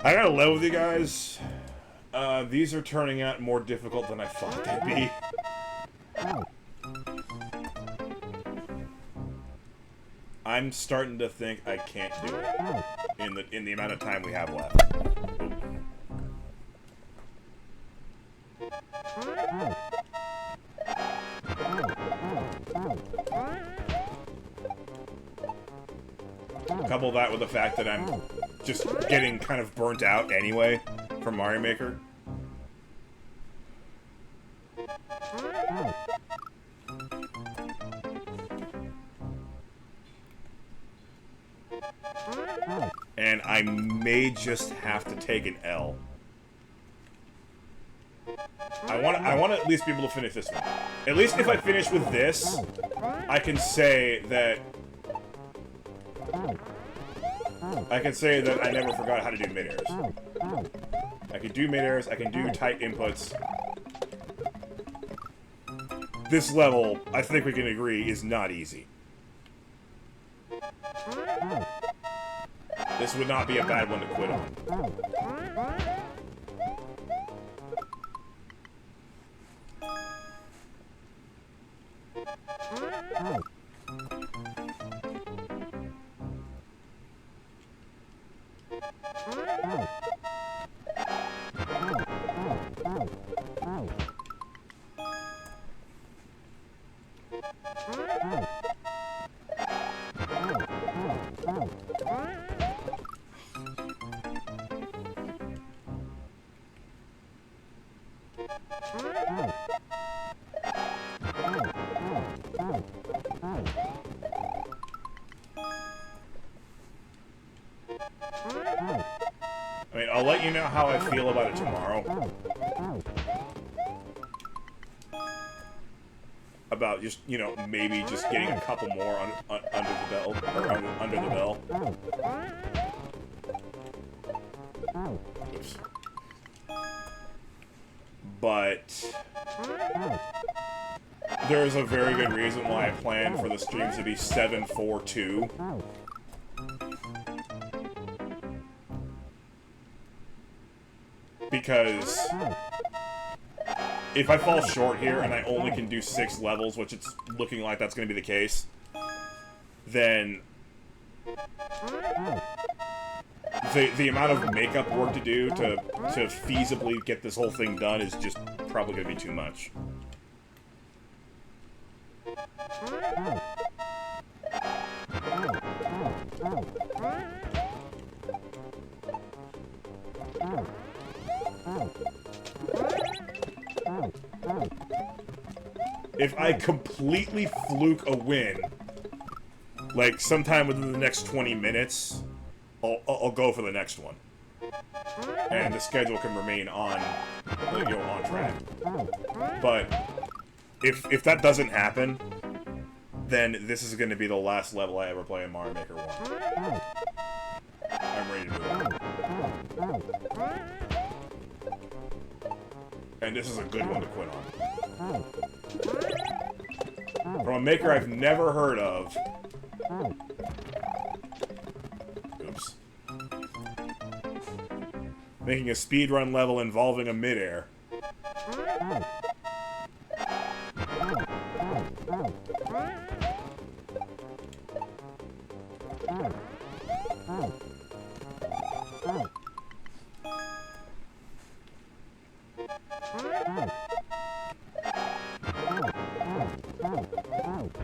I gotta live with you guys. These are turning out more difficult than I thought they'd be. I'm starting to think I can't do it in the amount of time we have left. Couple that with the fact that I'm just getting kind of burnt out anyway from Mario Maker. And I may just have to take an L. I want to at least be able to finish this one. At least if I finish with this, I can say that I never forgot how to do midairs. I can do midairs, I can do tight inputs. This level, I think we can agree, is not easy. This would not be a bad one to quit on. I mean, I'll let you know how I feel about it tomorrow. About just, you know, maybe just getting a couple more under the belt, or under the bell. Oops. But there's a very good reason why I plan for the streams to be 7-4-2. Because if I fall short here and I only can do 6 levels, which it's looking like that's going to be the case, then the amount of makeup work to do to feasibly get this whole thing done is just probably going to be too much. If I completely fluke a win, like sometime within the next 20 minutes, I'll go for the next one. And the schedule can remain on, you know, on track. But if that doesn't happen, then this is going to be the last level I ever play in Mario Maker 1. I'm ready to move on. And this is a good one to quit on. From a maker I've never heard of. Oops. Making a speedrun level involving a midair.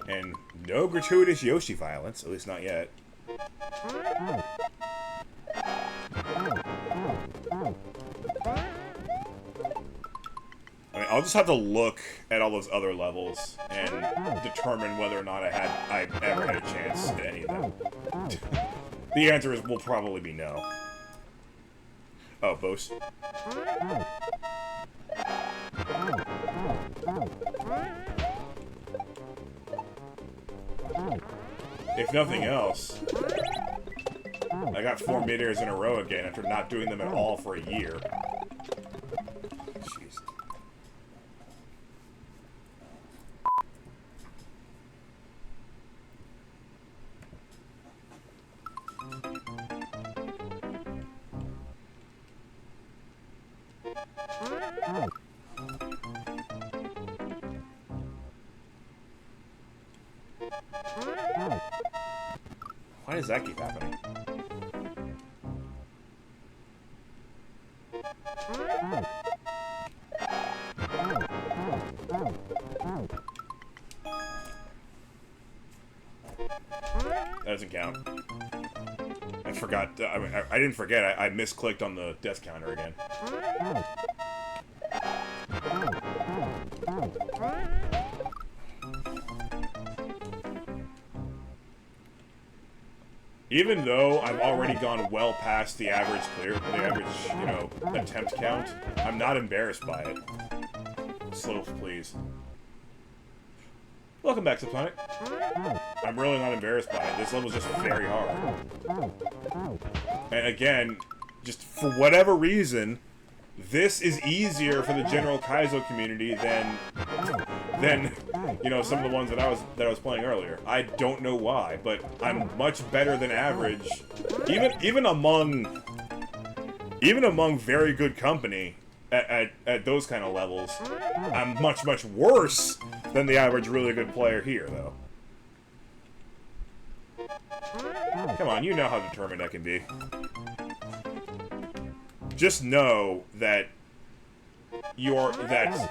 And no gratuitous Yoshi violence, at least not yet. I mean, I'll just have to look at all those other levels and determine whether or not I ever had a chance at any of them. The answer will probably be no. Oh, Bose. If nothing else, I got 4 midairs in a row again after not doing them at all for a year. Jeez. Why does that keep happening? That doesn't count. I forgot. I didn't forget. I misclicked on the death counter again. Even though I've already gone well past the average you know, attempt count, I'm not embarrassed by it. Slow, please. Welcome back to the planet. I'm really not embarrassed by it. This level's just very hard. And again, just for whatever reason, this is easier for the general Kaizo community than you know, some of the ones that I was playing earlier. I don't know why, but I'm much better than average, even among very good company at those kind of levels. I'm much worse than the average really good player here, though. Come on, you know how determined I can be. Just know that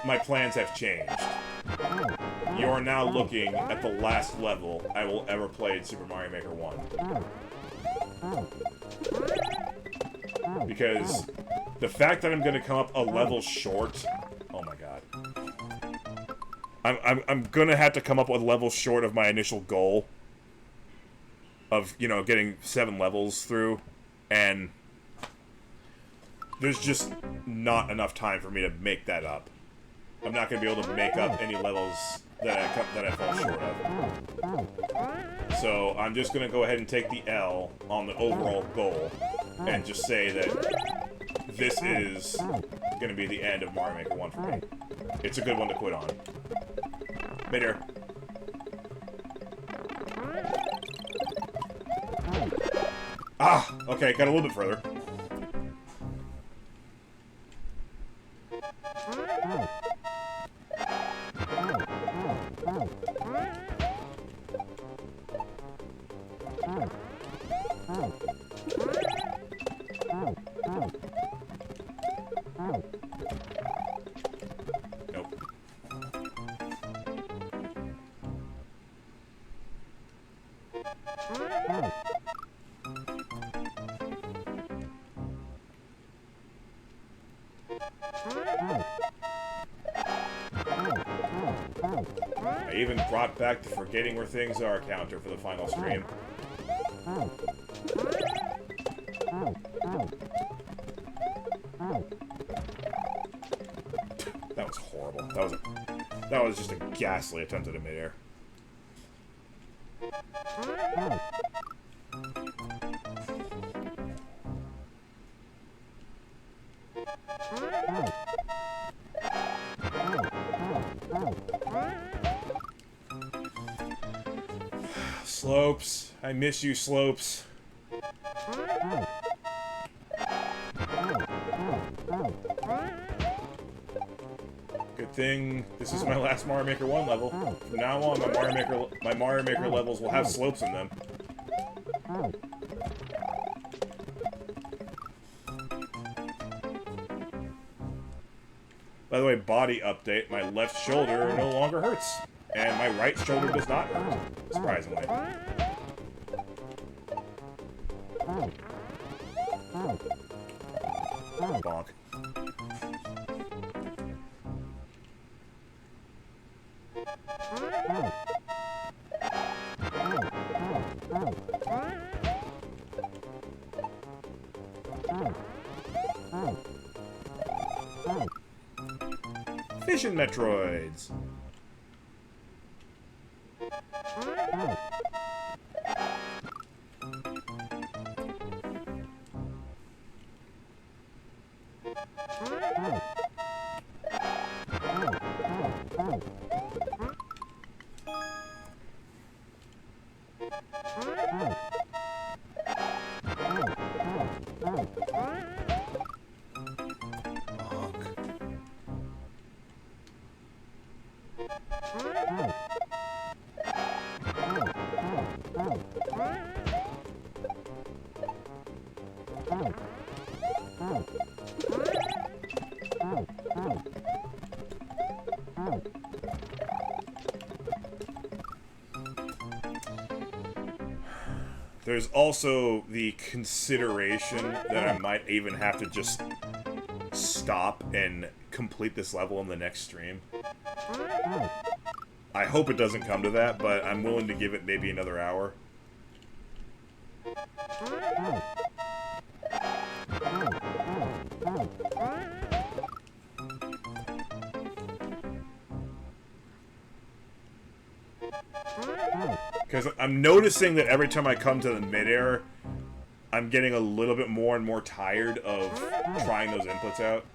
my plans have changed. You are now looking at the last level I will ever play in Super Mario Maker 1. Because the fact that I'm going to come up a level short... Oh my god. I'm going to have to come up with a level short of my initial goal of, you know, getting 7 levels through, and there's just not enough time for me to make that up. I'm not going to be able to make up any levels that I fall short of. So I'm just going to go ahead and take the L on the overall goal and just say that this is going to be the end of Mario Maker 1 for me. It's a good one to quit on. Midair. Ah! Okay, got a little bit further. Nope. I even brought back the forgetting where things are counter for the final stream. That was horrible. That was just a ghastly attempt at a midair. Slopes. I miss you, Slopes. Good thing this is my last Mario Maker 1 level. From now on, my Mario Maker levels will have slopes in them. By the way, body update, my left shoulder no longer hurts. And my right shoulder does not hurt, surprisingly. Bonk. Fission Metroids. There's also the consideration that I might even have to just stop and complete this level in the next stream. I hope it doesn't come to that, but I'm willing to give it maybe another hour. Because I'm noticing that every time I come to the midair, I'm getting a little bit more and more tired of trying those inputs out.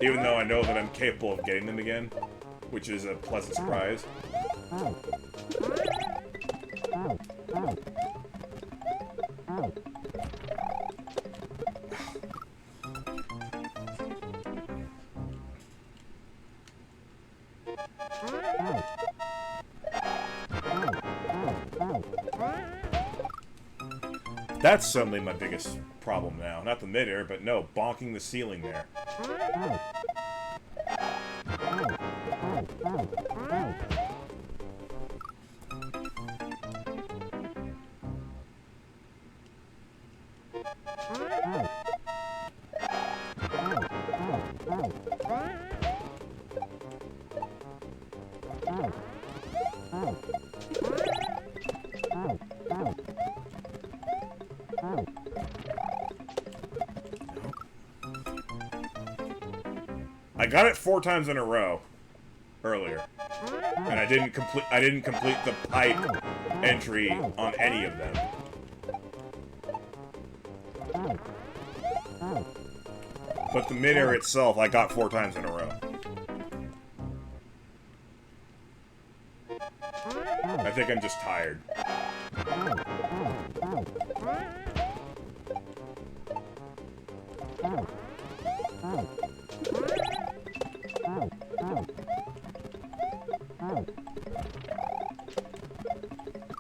Even though I know that I'm capable of getting them again, which is a pleasant surprise. That's suddenly my biggest problem now. Not the midair, but no, bonking the ceiling there. I got it 4 times in a row earlier, and I didn't complete the pipe entry on any of them. But the midair itself, I got 4 times in a row. I think I'm just tired.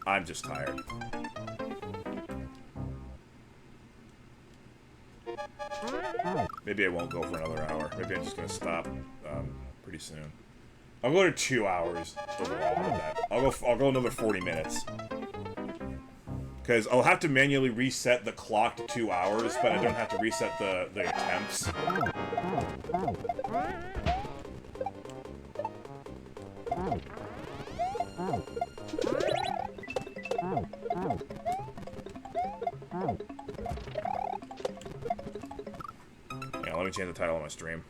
I'm just tired. Maybe I won't go for another hour. Maybe I'm just gonna stop pretty soon. I'll go to 2 hours overall. How about that? I'll go another 40 minutes. Because I'll have to manually reset the clock to 2 hours, but I don't have to reset the attempts. Yeah, let me change the title of my stream.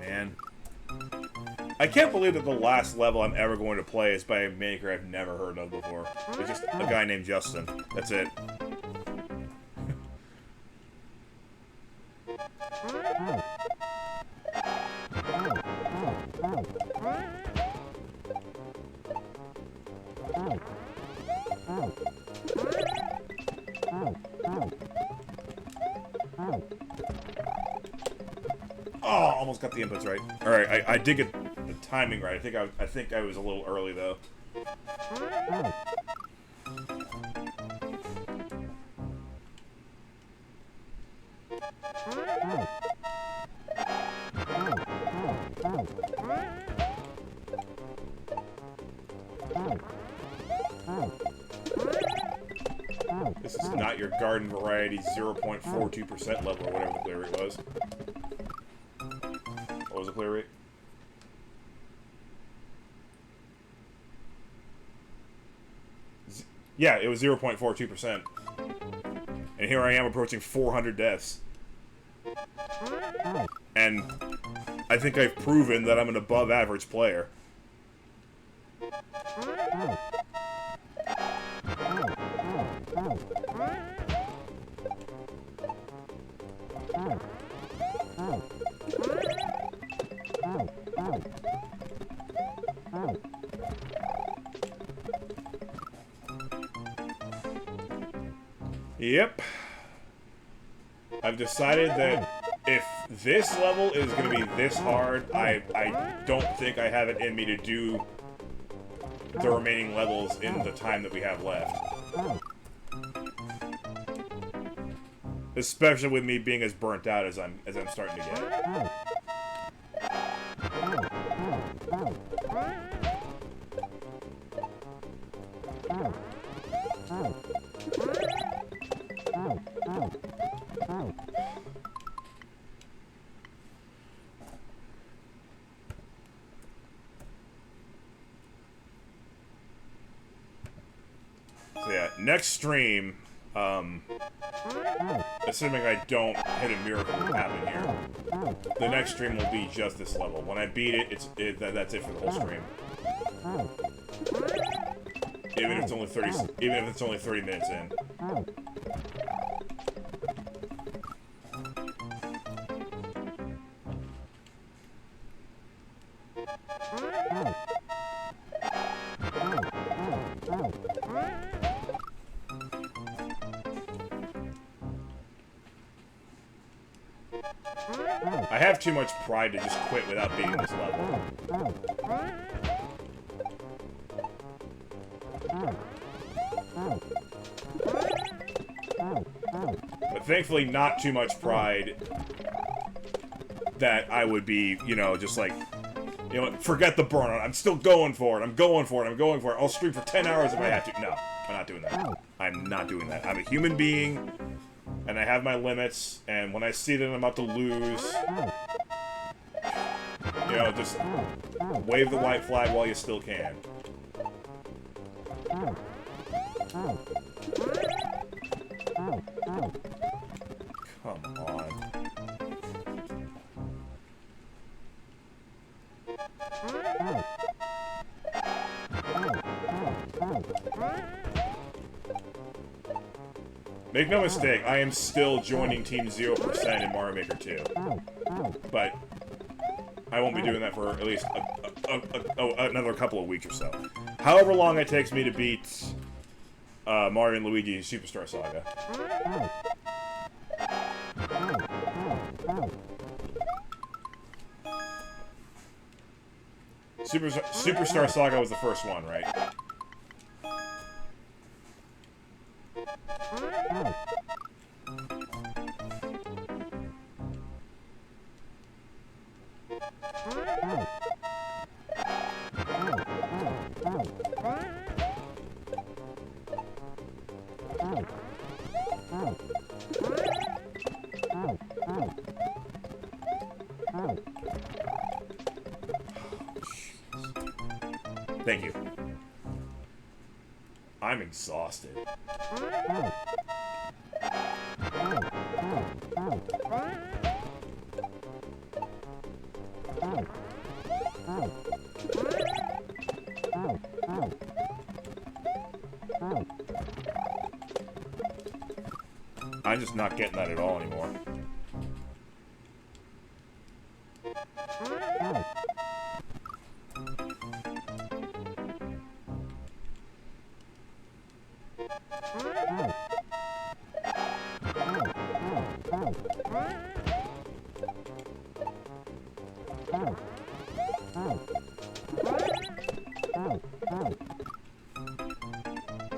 Man. I can't believe that the last level I'm ever going to play is by a maker I've never heard of before. It's just a guy named Justin. That's it. Oh, almost got the inputs right. All right, I did get the timing right. I think I was a little early though. This is not your garden variety 0.42% level or whatever the clear rate was. What was the clear rate? Yeah, it was 0.42%. And here I am approaching 400 deaths. And I think I've proven that I'm an above average player. Yep. I've decided that if this level is going to be this hard, I don't think I have it in me to do the remaining levels in the time that we have left. Especially with me being as burnt out as I'm starting to get. So yeah, next stream, assuming I don't hit a miracle happen here, the next stream will be just this level. When I beat it, that's it for the whole stream. Even if it's only 30 minutes in. I have too much pride to just quit without beating this level. But thankfully not too much pride that I would be, you know, just like, you know, forget the burnout. I'm still going for it. I'm going for it. I'll stream for 10 hours if I have to. No, I'm not doing that. I'm not doing that. I'm a human being, and I have my limits, and when I see that I'm about to lose, you know, just wave the white flag while you still can. Come on. Make no mistake, I am still joining Team 0% in Mario Maker 2. But I won't be doing that for at least another couple of weeks or so. However long it takes me to beat Mario and Luigi Superstar Saga. Superstar Saga was the first one, right? Thank you. I'm exhausted. I'm just not getting that at all anymore.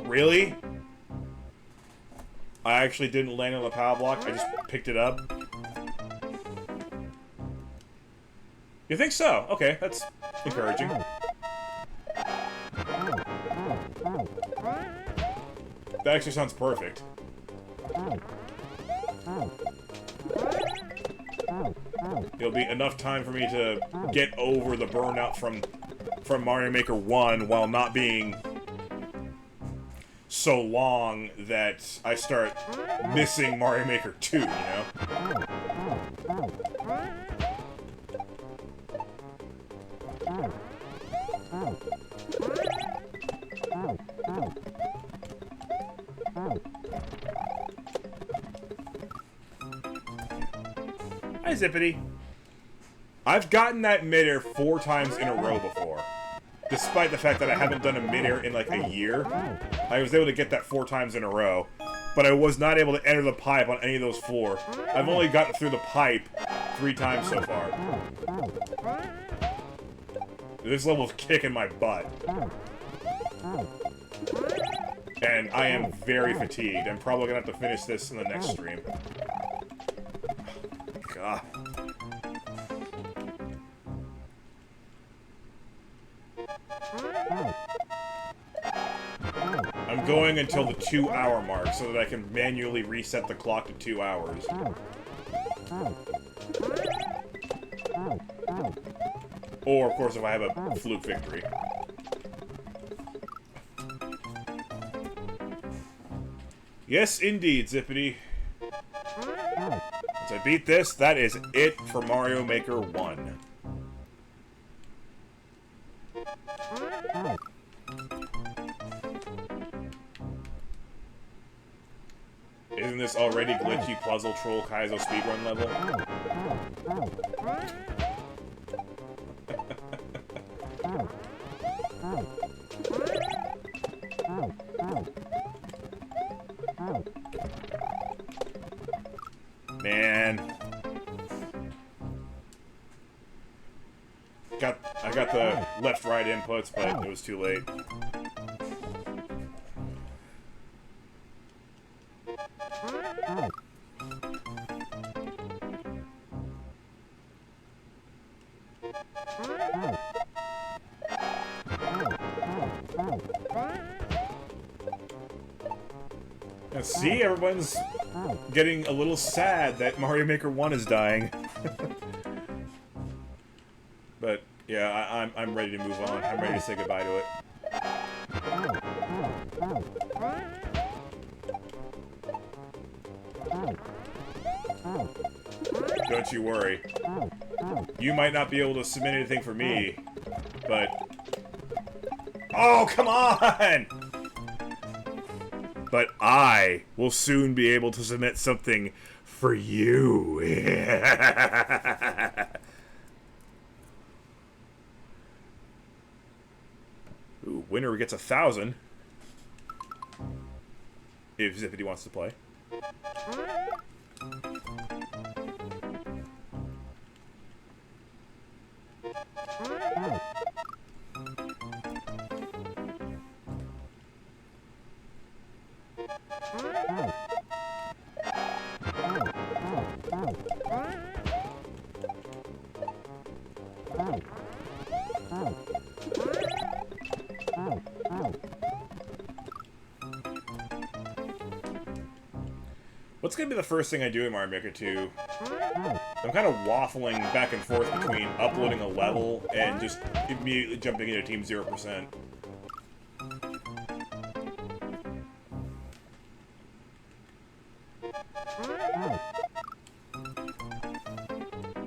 Really? I actually didn't land on the power block, I just picked it up. You think so? Okay, that's encouraging. That actually sounds perfect. It'll be enough time for me to get over the burnout from Mario Maker 1 while not being so long that I start missing Mario Maker 2, you know? Hi, Zippity. I've gotten that midair 4 times in a row before. Despite the fact that I haven't done a midair in like a year, I was able to get that 4 times in a row. But I was not able to enter the pipe on any of those 4. I've only gotten through the pipe 3 times so far. This level's kicking my butt. And I am very fatigued. I'm probably gonna have to finish this in the next stream. God. I'm going until the 2-hour mark so that I can manually reset the clock to 2 hours. Or, of course, if I have a fluke victory. Yes, indeed, Zippity. Once I beat this, that is it for Mario Maker 1. Isn't this already glitchy puzzle troll Kaizo speedrun level? Man. I got the left-right inputs, but it was too late. And see, everyone's getting a little sad that Mario Maker 1 is dying. But yeah, I'm ready to move on. I'm ready to say goodbye to it. Don't you worry. You might not be able to submit anything for me, but... Oh, come on! But I will soon be able to submit something for you. Ooh, winner gets 1,000. if Zippity wants to play. What's gonna be the first thing I do in Mario Maker 2? I'm kind of waffling back and forth between uploading a level and just immediately jumping into Team 0%.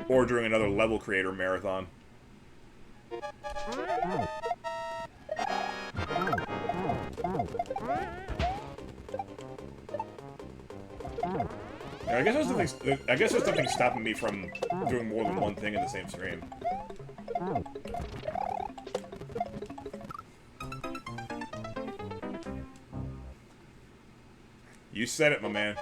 Or during another level creator marathon. I guess there's nothing stopping me from doing more than one thing in the same stream. You said it, my man.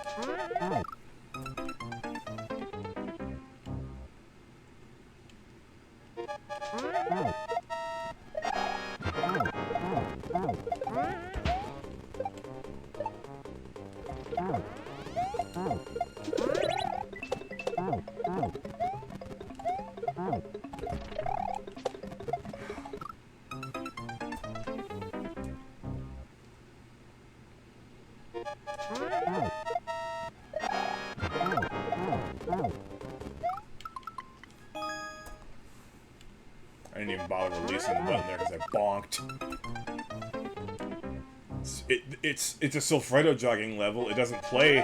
I didn't even bother releasing the button there because I bonked. It's a Silfredo jogging level. It doesn't play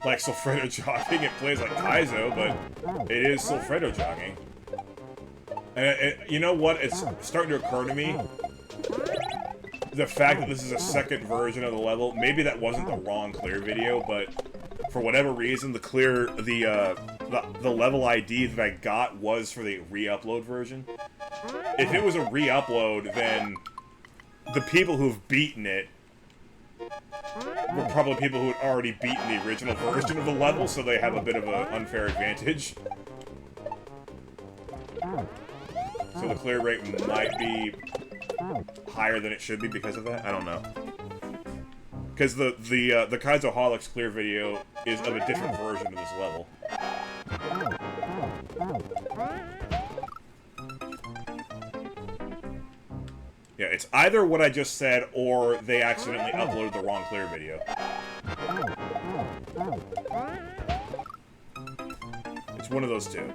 like Silfredo jogging. It plays like Kaizo, but it is Silfredo jogging. And you know what? It's starting to occur to me. The fact that this is a second version of the level, maybe that wasn't the wrong clear video, but for whatever reason, the level ID that I got was for the re-upload version. If it was a re-upload, then the people who've beaten it were probably people who had already beaten the original version of the level, so they have a bit of an unfair advantage. So the clear rate might be higher than it should be because of that. I don't know. Because the Kaizoholics clear video is of a different version of this level. Yeah, it's either what I just said, or they accidentally uploaded the wrong clear video. It's one of those two.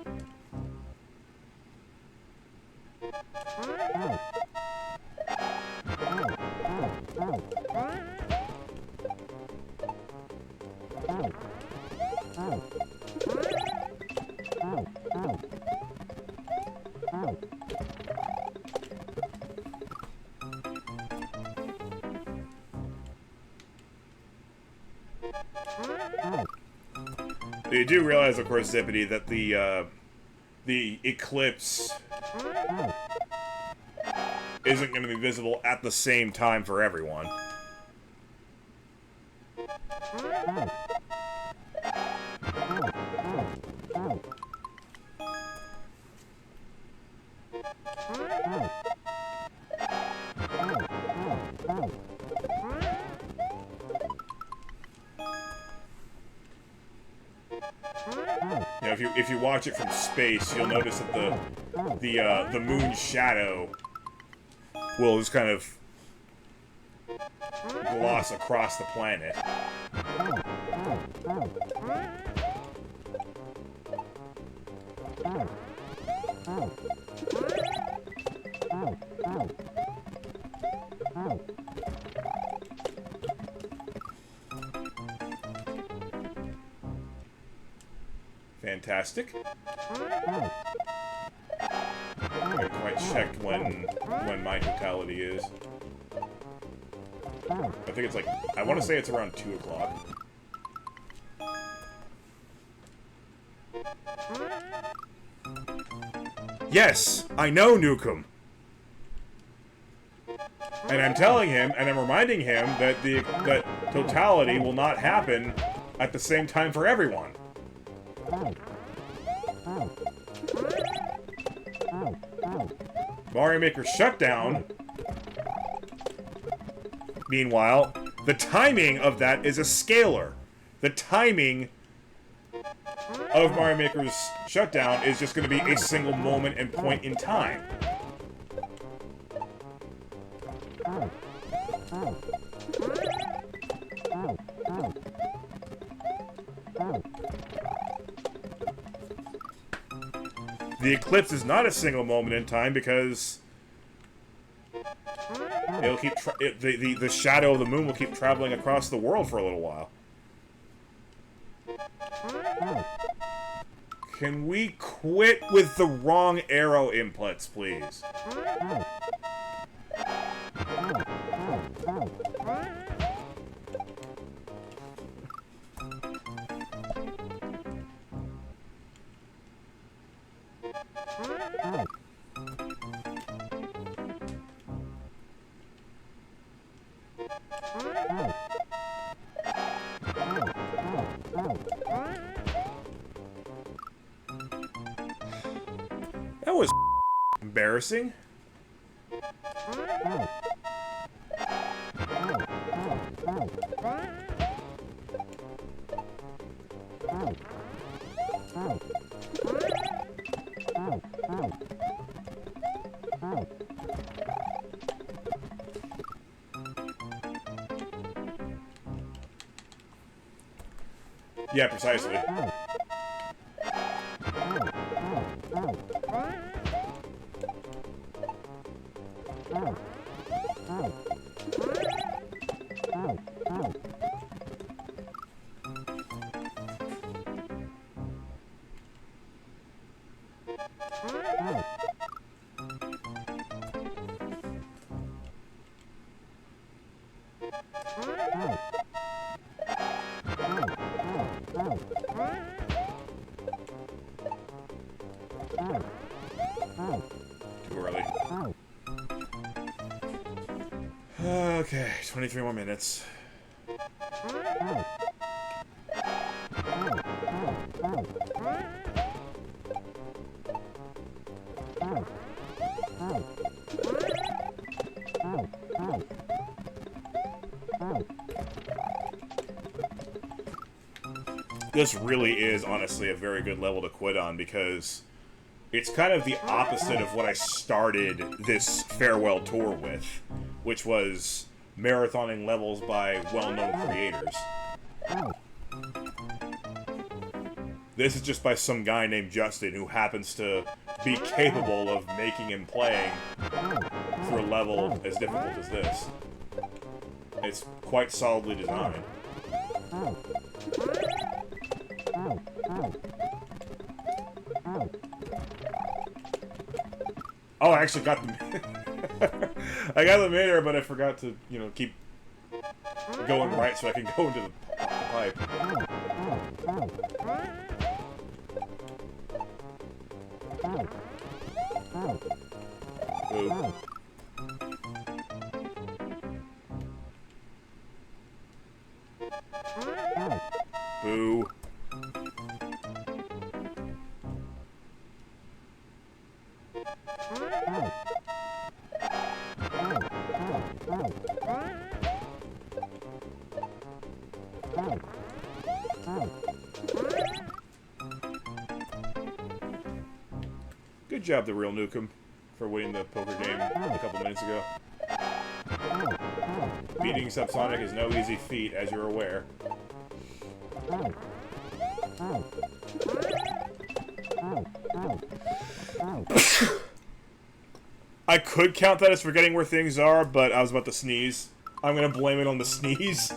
You do realize, of course, Zippity, that the eclipse isn't going to be visible at the same time for everyone. You know, if you watch it from space, you'll notice that the moon's shadow will just kind of gloss across the planet. Fantastic. I haven't quite checked when my totality is. I think it's like, I want to say it's around 2 o'clock. Yes, I know, Nukem. And I'm telling him, and I'm reminding him that totality will not happen at the same time for everyone. Mario Maker Shutdown, meanwhile, the timing of that is a scalar. The timing of Mario Maker's Shutdown is just going to be a single moment and point in time. The eclipse is not a single moment in time because it'll keep the shadow of the moon will keep traveling across the world for a little while. Can we quit with the wrong arrow inputs, please? That was embarrassing. Yeah, precisely. Too early. Okay, 23 more minutes. This really is, honestly, a very good level to quit on, because it's kind of the opposite of what I started this farewell tour with, which was marathoning levels by well-known creators. This is just by some guy named Justin who happens to be capable of making and playing for a level as difficult as this. It's quite solidly designed. Oh, I actually got the... I got the midair, but I forgot to, you know, keep going right so I can go into the pipe. Boo. Boo. Good job, the real Nukem, for winning the poker game a couple minutes ago. Beating Subsonic is no easy feat, as you're aware. I could count that as forgetting where things are, but I was about to sneeze. I'm gonna blame it on the sneeze.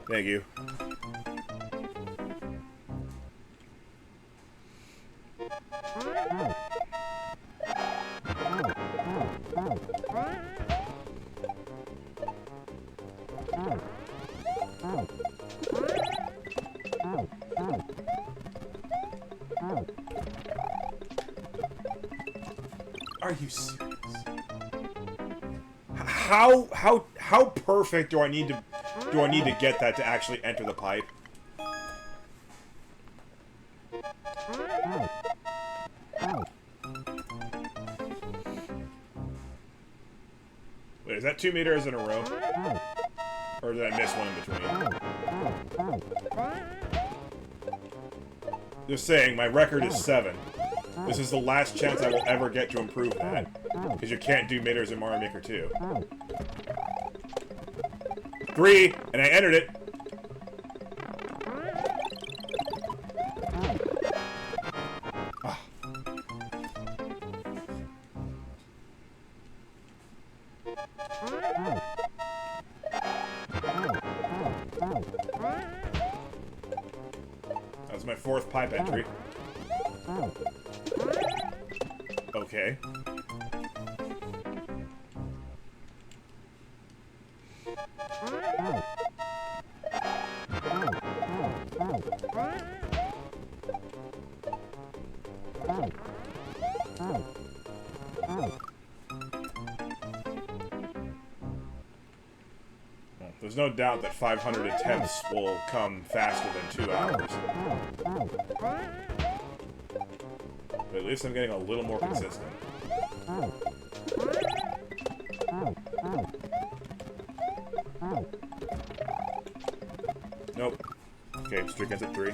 Thank you. Are you serious? How perfect do I need to get that to actually enter the pipe? Wait, is that 2 meters in a row? Or did I miss one in between? Just saying, my record is 7. This is the last chance I will ever get to improve that. Because you can't do meters in Mario Maker 2. 3! And I entered it! Ah. That was my 4th pipe entry. Okay. There's no doubt that 500 attempts will come faster than 2 hours. But at least I'm getting a little more consistent. Nope. Okay, streak ends at 3.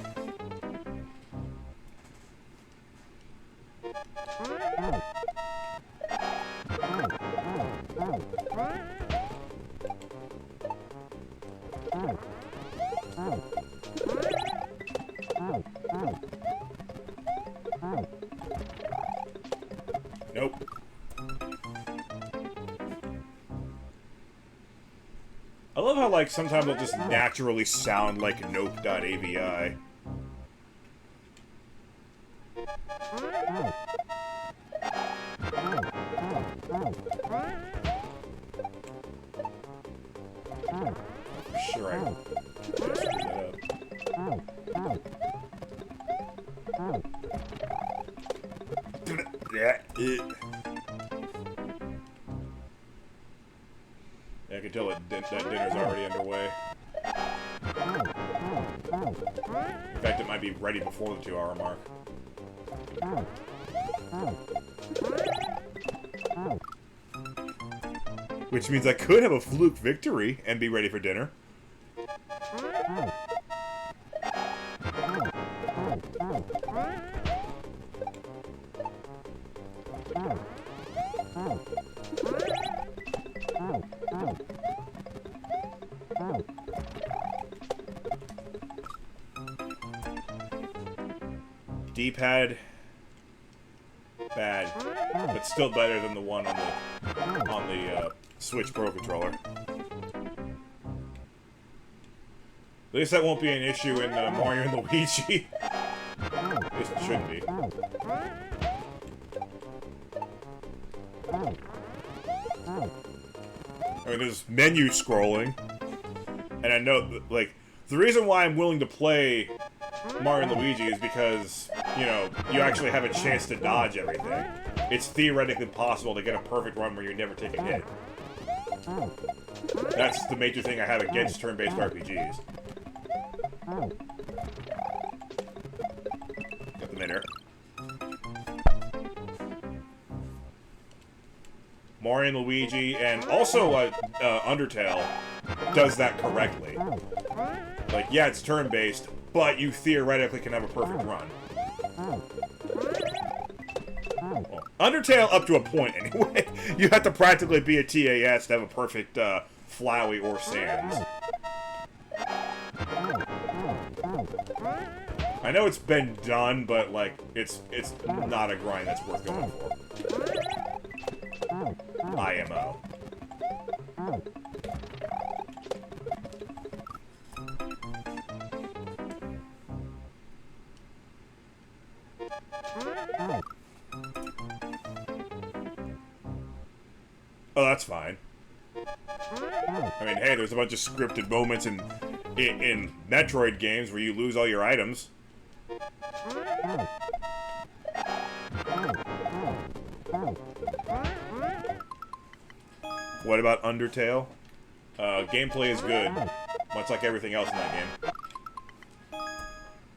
Nope. I love how, like, sometimes they'll just naturally sound like nope.avi. Sure, I screwed that up. Yeah, I can tell that dinner's already underway. In fact, it might be ready before the 2-hour mark. Which means I could have a fluke victory and be ready for dinner. D-pad, bad, but still better than the one on the Switch Pro controller. At least that won't be an issue in Mario and Luigi. At least it shouldn't be. I mean, there's menu scrolling, and I know that, like, the reason why I'm willing to play Mario and Luigi is because, you know, you actually have a chance to dodge everything. It's theoretically possible to get a perfect run where you never take a hit. That's the major thing I have against turn-based RPGs. Got the midair. Mario and Luigi, and also Undertale, does that correctly. Like, yeah, it's turn-based, but you theoretically can have a perfect run. Well, Undertale up to a point, anyway. You have to practically be a TAS to have a perfect Flowey or Sans. I know it's been done, but, like, it's not a grind that's worth going for. IMO. Oh, that's fine. I mean, hey, there's a bunch of scripted moments in Metroid games where you lose all your items. What about Undertale? Gameplay is good, much like everything else in that game.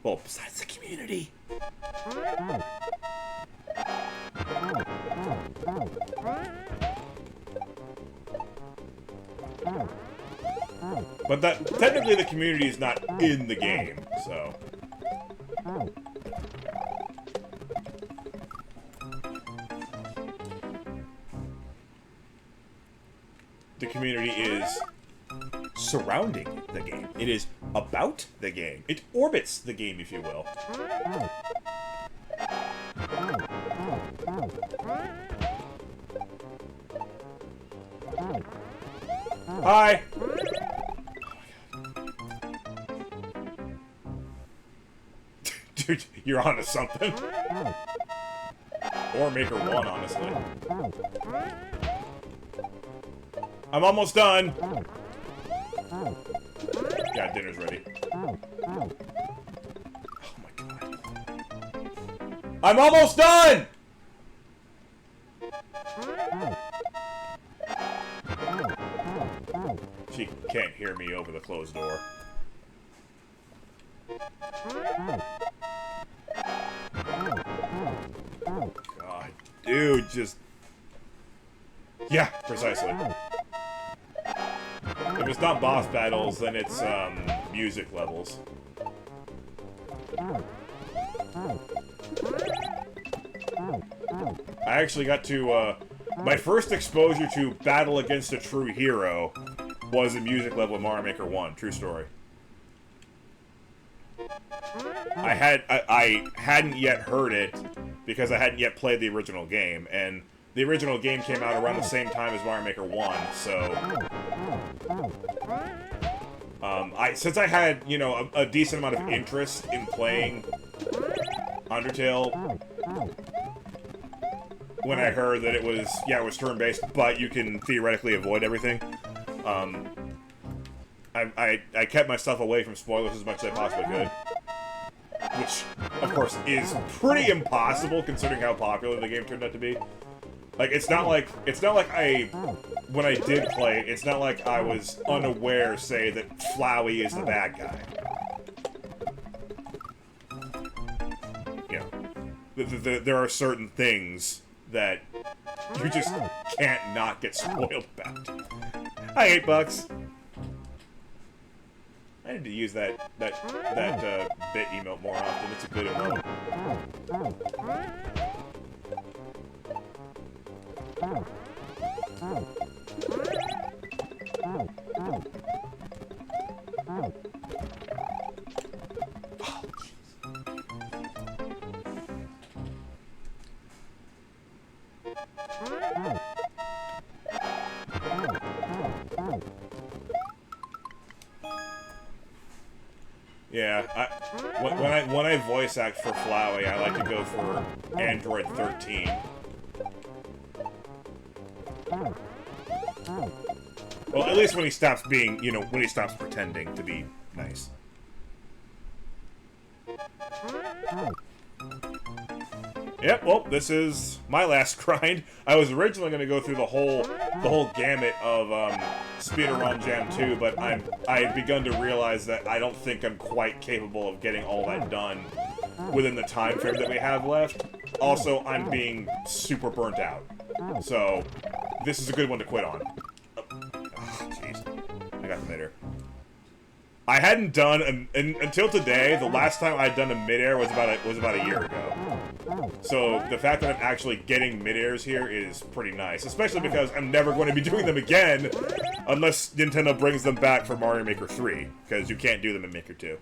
Well, besides the community. But that technically the community is not in the game, so. The community is surrounding the game. It is about the game. It orbits the game, if you will. Hi! Dude, you're onto something. Or Maker 1, honestly. I'm almost done! Yeah, dinner's ready. Oh my god. I'm almost done! She can't hear me over the closed door. God, dude, just... Yeah, precisely. If it's not boss battles, then it's, music levels. I actually got to, my first exposure to Battle Against a True Hero was a music level in Mario Maker 1. True story. I hadn't yet heard it because I hadn't yet played the original game, and the original game came out around the same time as Mario Maker 1, so... since I had, you know, a decent amount of interest in playing Undertale, when I heard that it was turn-based, but you can theoretically avoid everything, I kept myself away from spoilers as much as I possibly could. Which, of course, is pretty impossible considering how popular the game turned out to be. Like, it's not like when I did play it, it's not like I was unaware, say, that Flowey is the bad guy. You know, there are certain things that you just can't not get spoiled about. Hi, $8. I need to use that bit emote more often. It's a good emote. Yeah, when I voice act for Flowey, I like to go for Android 13. Well, at least when he stops being, you know, when he stops pretending to be nice. Yep, well, this is my last grind. I was originally going to go through the whole gamut of Speedrun Jam 2, but I had begun to realize that I don't think I'm quite capable of getting all that done within the time frame that we have left. Also, I'm being super burnt out. So, this is a good one to quit on. Oh, jeez. I got the midair. I hadn't done until today. The last time I'd done a midair was about a year ago. So the fact that I'm actually getting midairs here is pretty nice, especially because I'm never going to be doing them again unless Nintendo brings them back for Mario Maker 3, because you can't do them in Maker 2.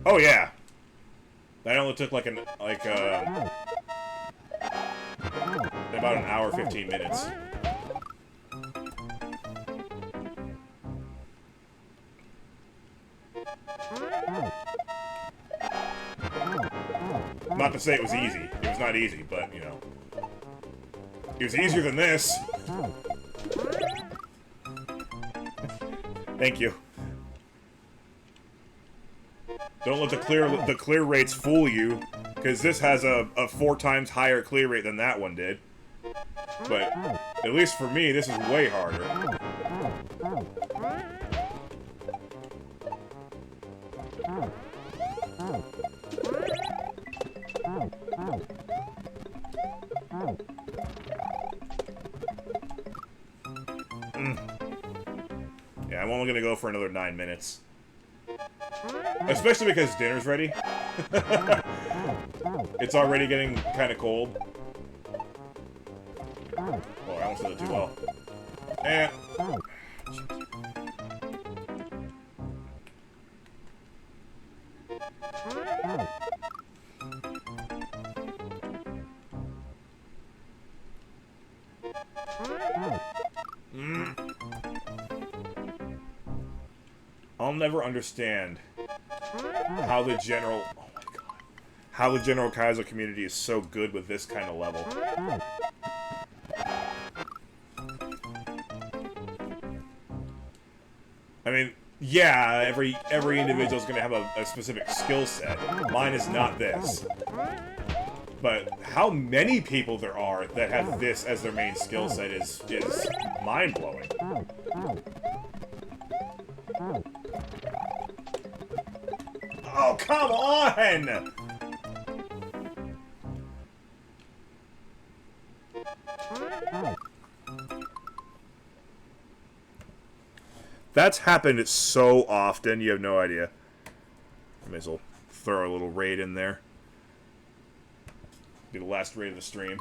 Oh yeah, that only took like about an hour 15 minutes. Not to say it was easy. It was not easy, but, you know. It was easier than this. Thank you. Don't let the clear rates fool you, because this has a 4 times higher clear rate than that one did. But, at least for me, this is way harder. Yeah, I'm only gonna go for another 9 minutes. Especially because dinner's ready. It's already getting kind of cold. Oh, I almost did it too well. And... I'll never understand how the general... Oh my god. How the general Kaizo community is so good with this kind of level. I mean, yeah, every individual's gonna have a specific skill set. Mine is not this. But how many people there are that have this as their main skill set is mind-blowing. Oh, come on! That's happened so often, you have no idea. I may as well throw a little raid in there. Be the last raid of the stream.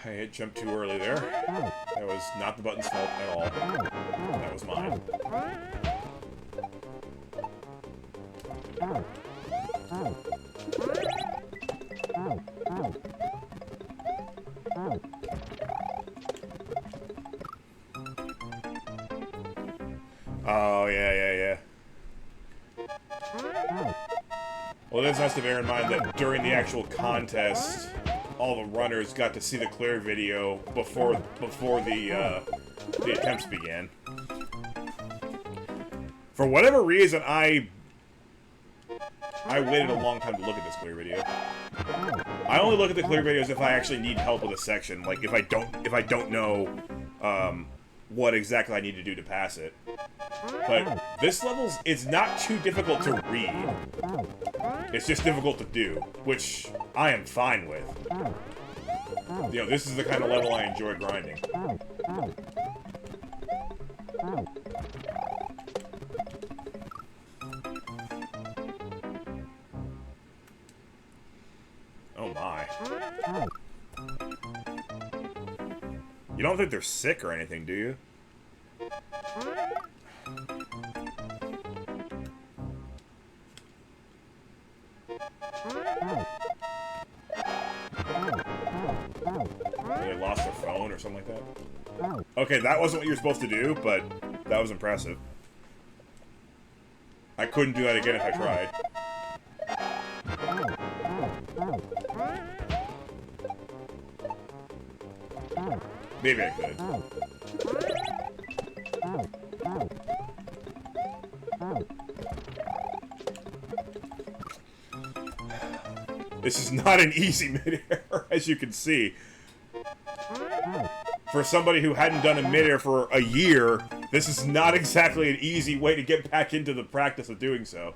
I hit jump too early there. That was not the button's fault at all. That was mine. Oh, yeah. Well, it is nice to bear in mind that during the actual contest, all the runners got to see the clear video before the attempts began. For whatever reason, I waited a long time to look at this clear video. I only look at the clear videos if I actually need help with a section, like if I don't know what exactly I need to do to pass it. But this level's, it's not too difficult to read. It's just difficult to do, which I am fine with. You know, this is the kind of level I enjoy grinding. Oh my. You don't think they're sick or anything, do you? They lost their phone or something like that? Okay, that wasn't what you were supposed to do, but that was impressive. I couldn't do that again if I tried. Maybe I could. This is not an easy midair, as you can see. For somebody who hadn't done a midair for a year, this is not exactly an easy way to get back into the practice of doing so.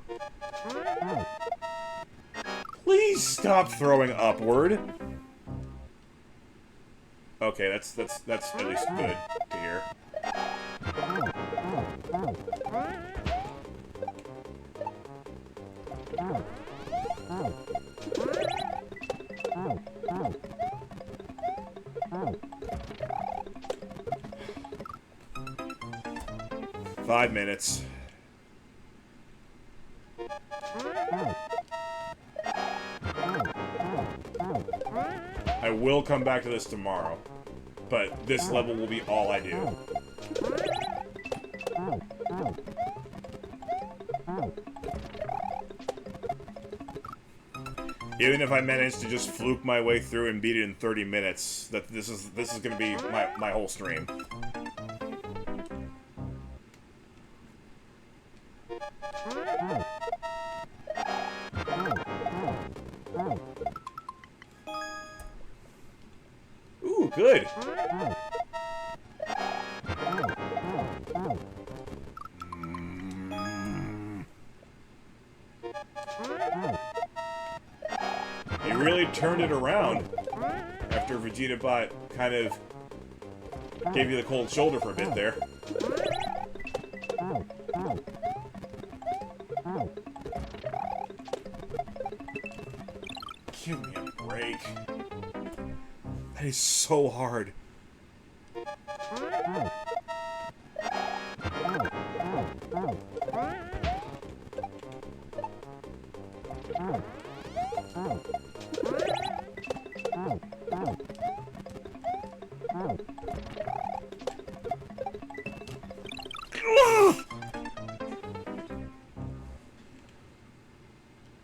Please stop throwing upward. Okay, that's at least good to hear. 5 minutes. I will come back to this tomorrow, but this level will be all I do. Even if I manage to just fluke my way through and beat it in 30 minutes, this is gonna be my whole stream. Ooh, good. You really turned it around after Vegeta Bot kind of gave you the cold shoulder for a bit there. Give me a break. That is so hard.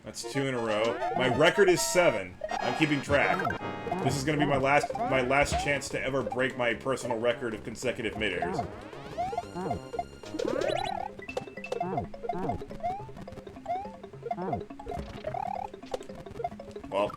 That's 2 in a row. My record is 7. I'm keeping track. This is gonna be my last chance to ever break my personal record of consecutive mid-airs. Well.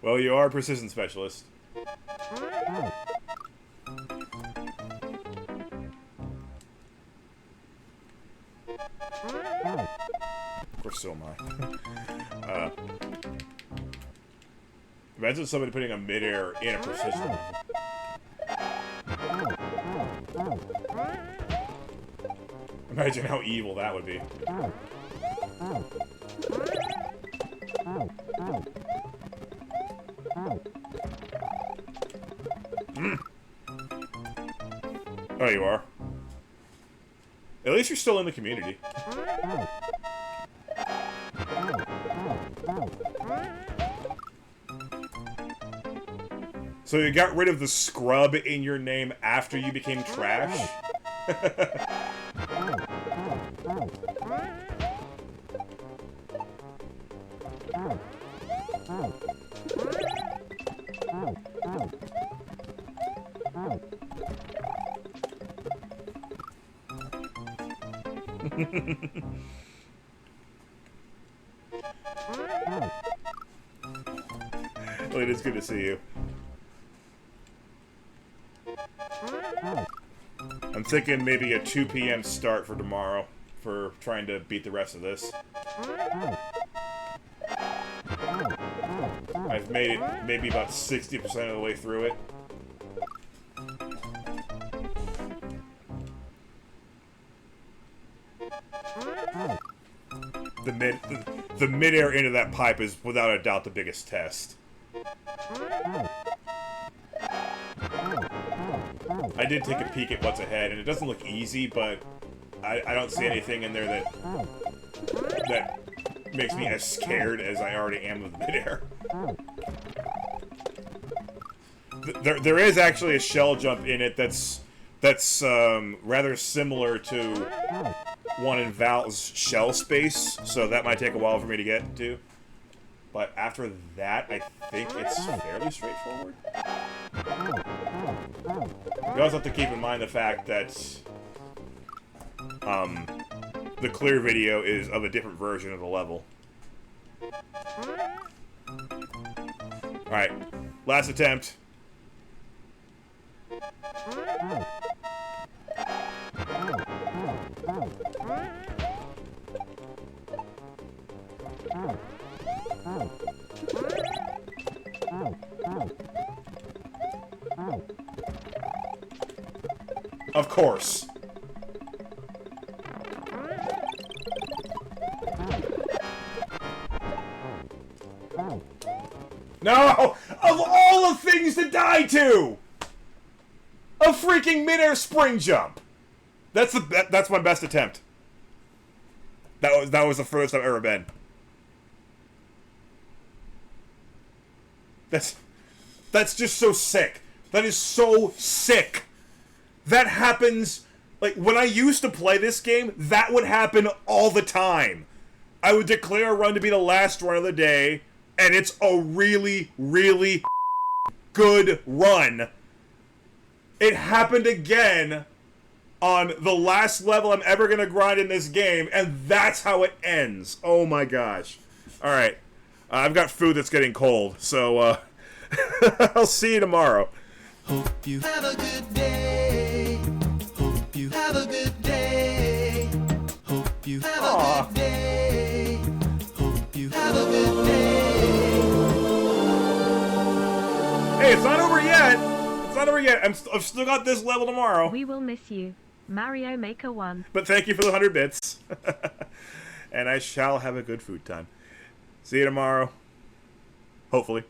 Well, you are a precision specialist. Of course, so am I. Imagine somebody putting a midair in a precision level. Imagine how evil that would be. Oh, you are? At least you're still in the community. So you got rid of the scrub in your name after you became trash? Well, it is good to see you. I'm thinking maybe a 2 p.m. start for tomorrow for trying to beat the rest of this. I've made it maybe about 60% of the way through it. The mid-air into that pipe is without a doubt the biggest test. I did take a peek at what's ahead, and it doesn't look easy, but I don't see anything in there that makes me as scared as I already am of the midair. There is actually a shell jump in it that's rather similar to one in Val's shell space, so that might take a while for me to get to. But after that, I think it's fairly straightforward. You also have to keep in mind the fact that the clear video is of a different version of the level. Alright, last attempt. Of course. No! Of all the things to die to! A freaking midair spring jump! That's my best attempt. That was the furthest I've ever been. That's just so sick. That is so sick. That happens, like, when I used to play this game, that would happen all the time. I would declare a run to be the last run of the day, and it's a really, really good run. It happened again on the last level I'm ever going to grind in this game, and that's how it ends. Oh my gosh. Alright. I've got food that's getting cold, so, I'll see you tomorrow. Hope you have a good day. Hope you have a good day. Hope you have a good day. Hope you have a good day. Hey, it's not over yet. It's not over yet. I've still got this level tomorrow. We will miss you, Mario Maker 1. But thank you for the 100 bits. And I shall have a good food time. See you tomorrow. Hopefully.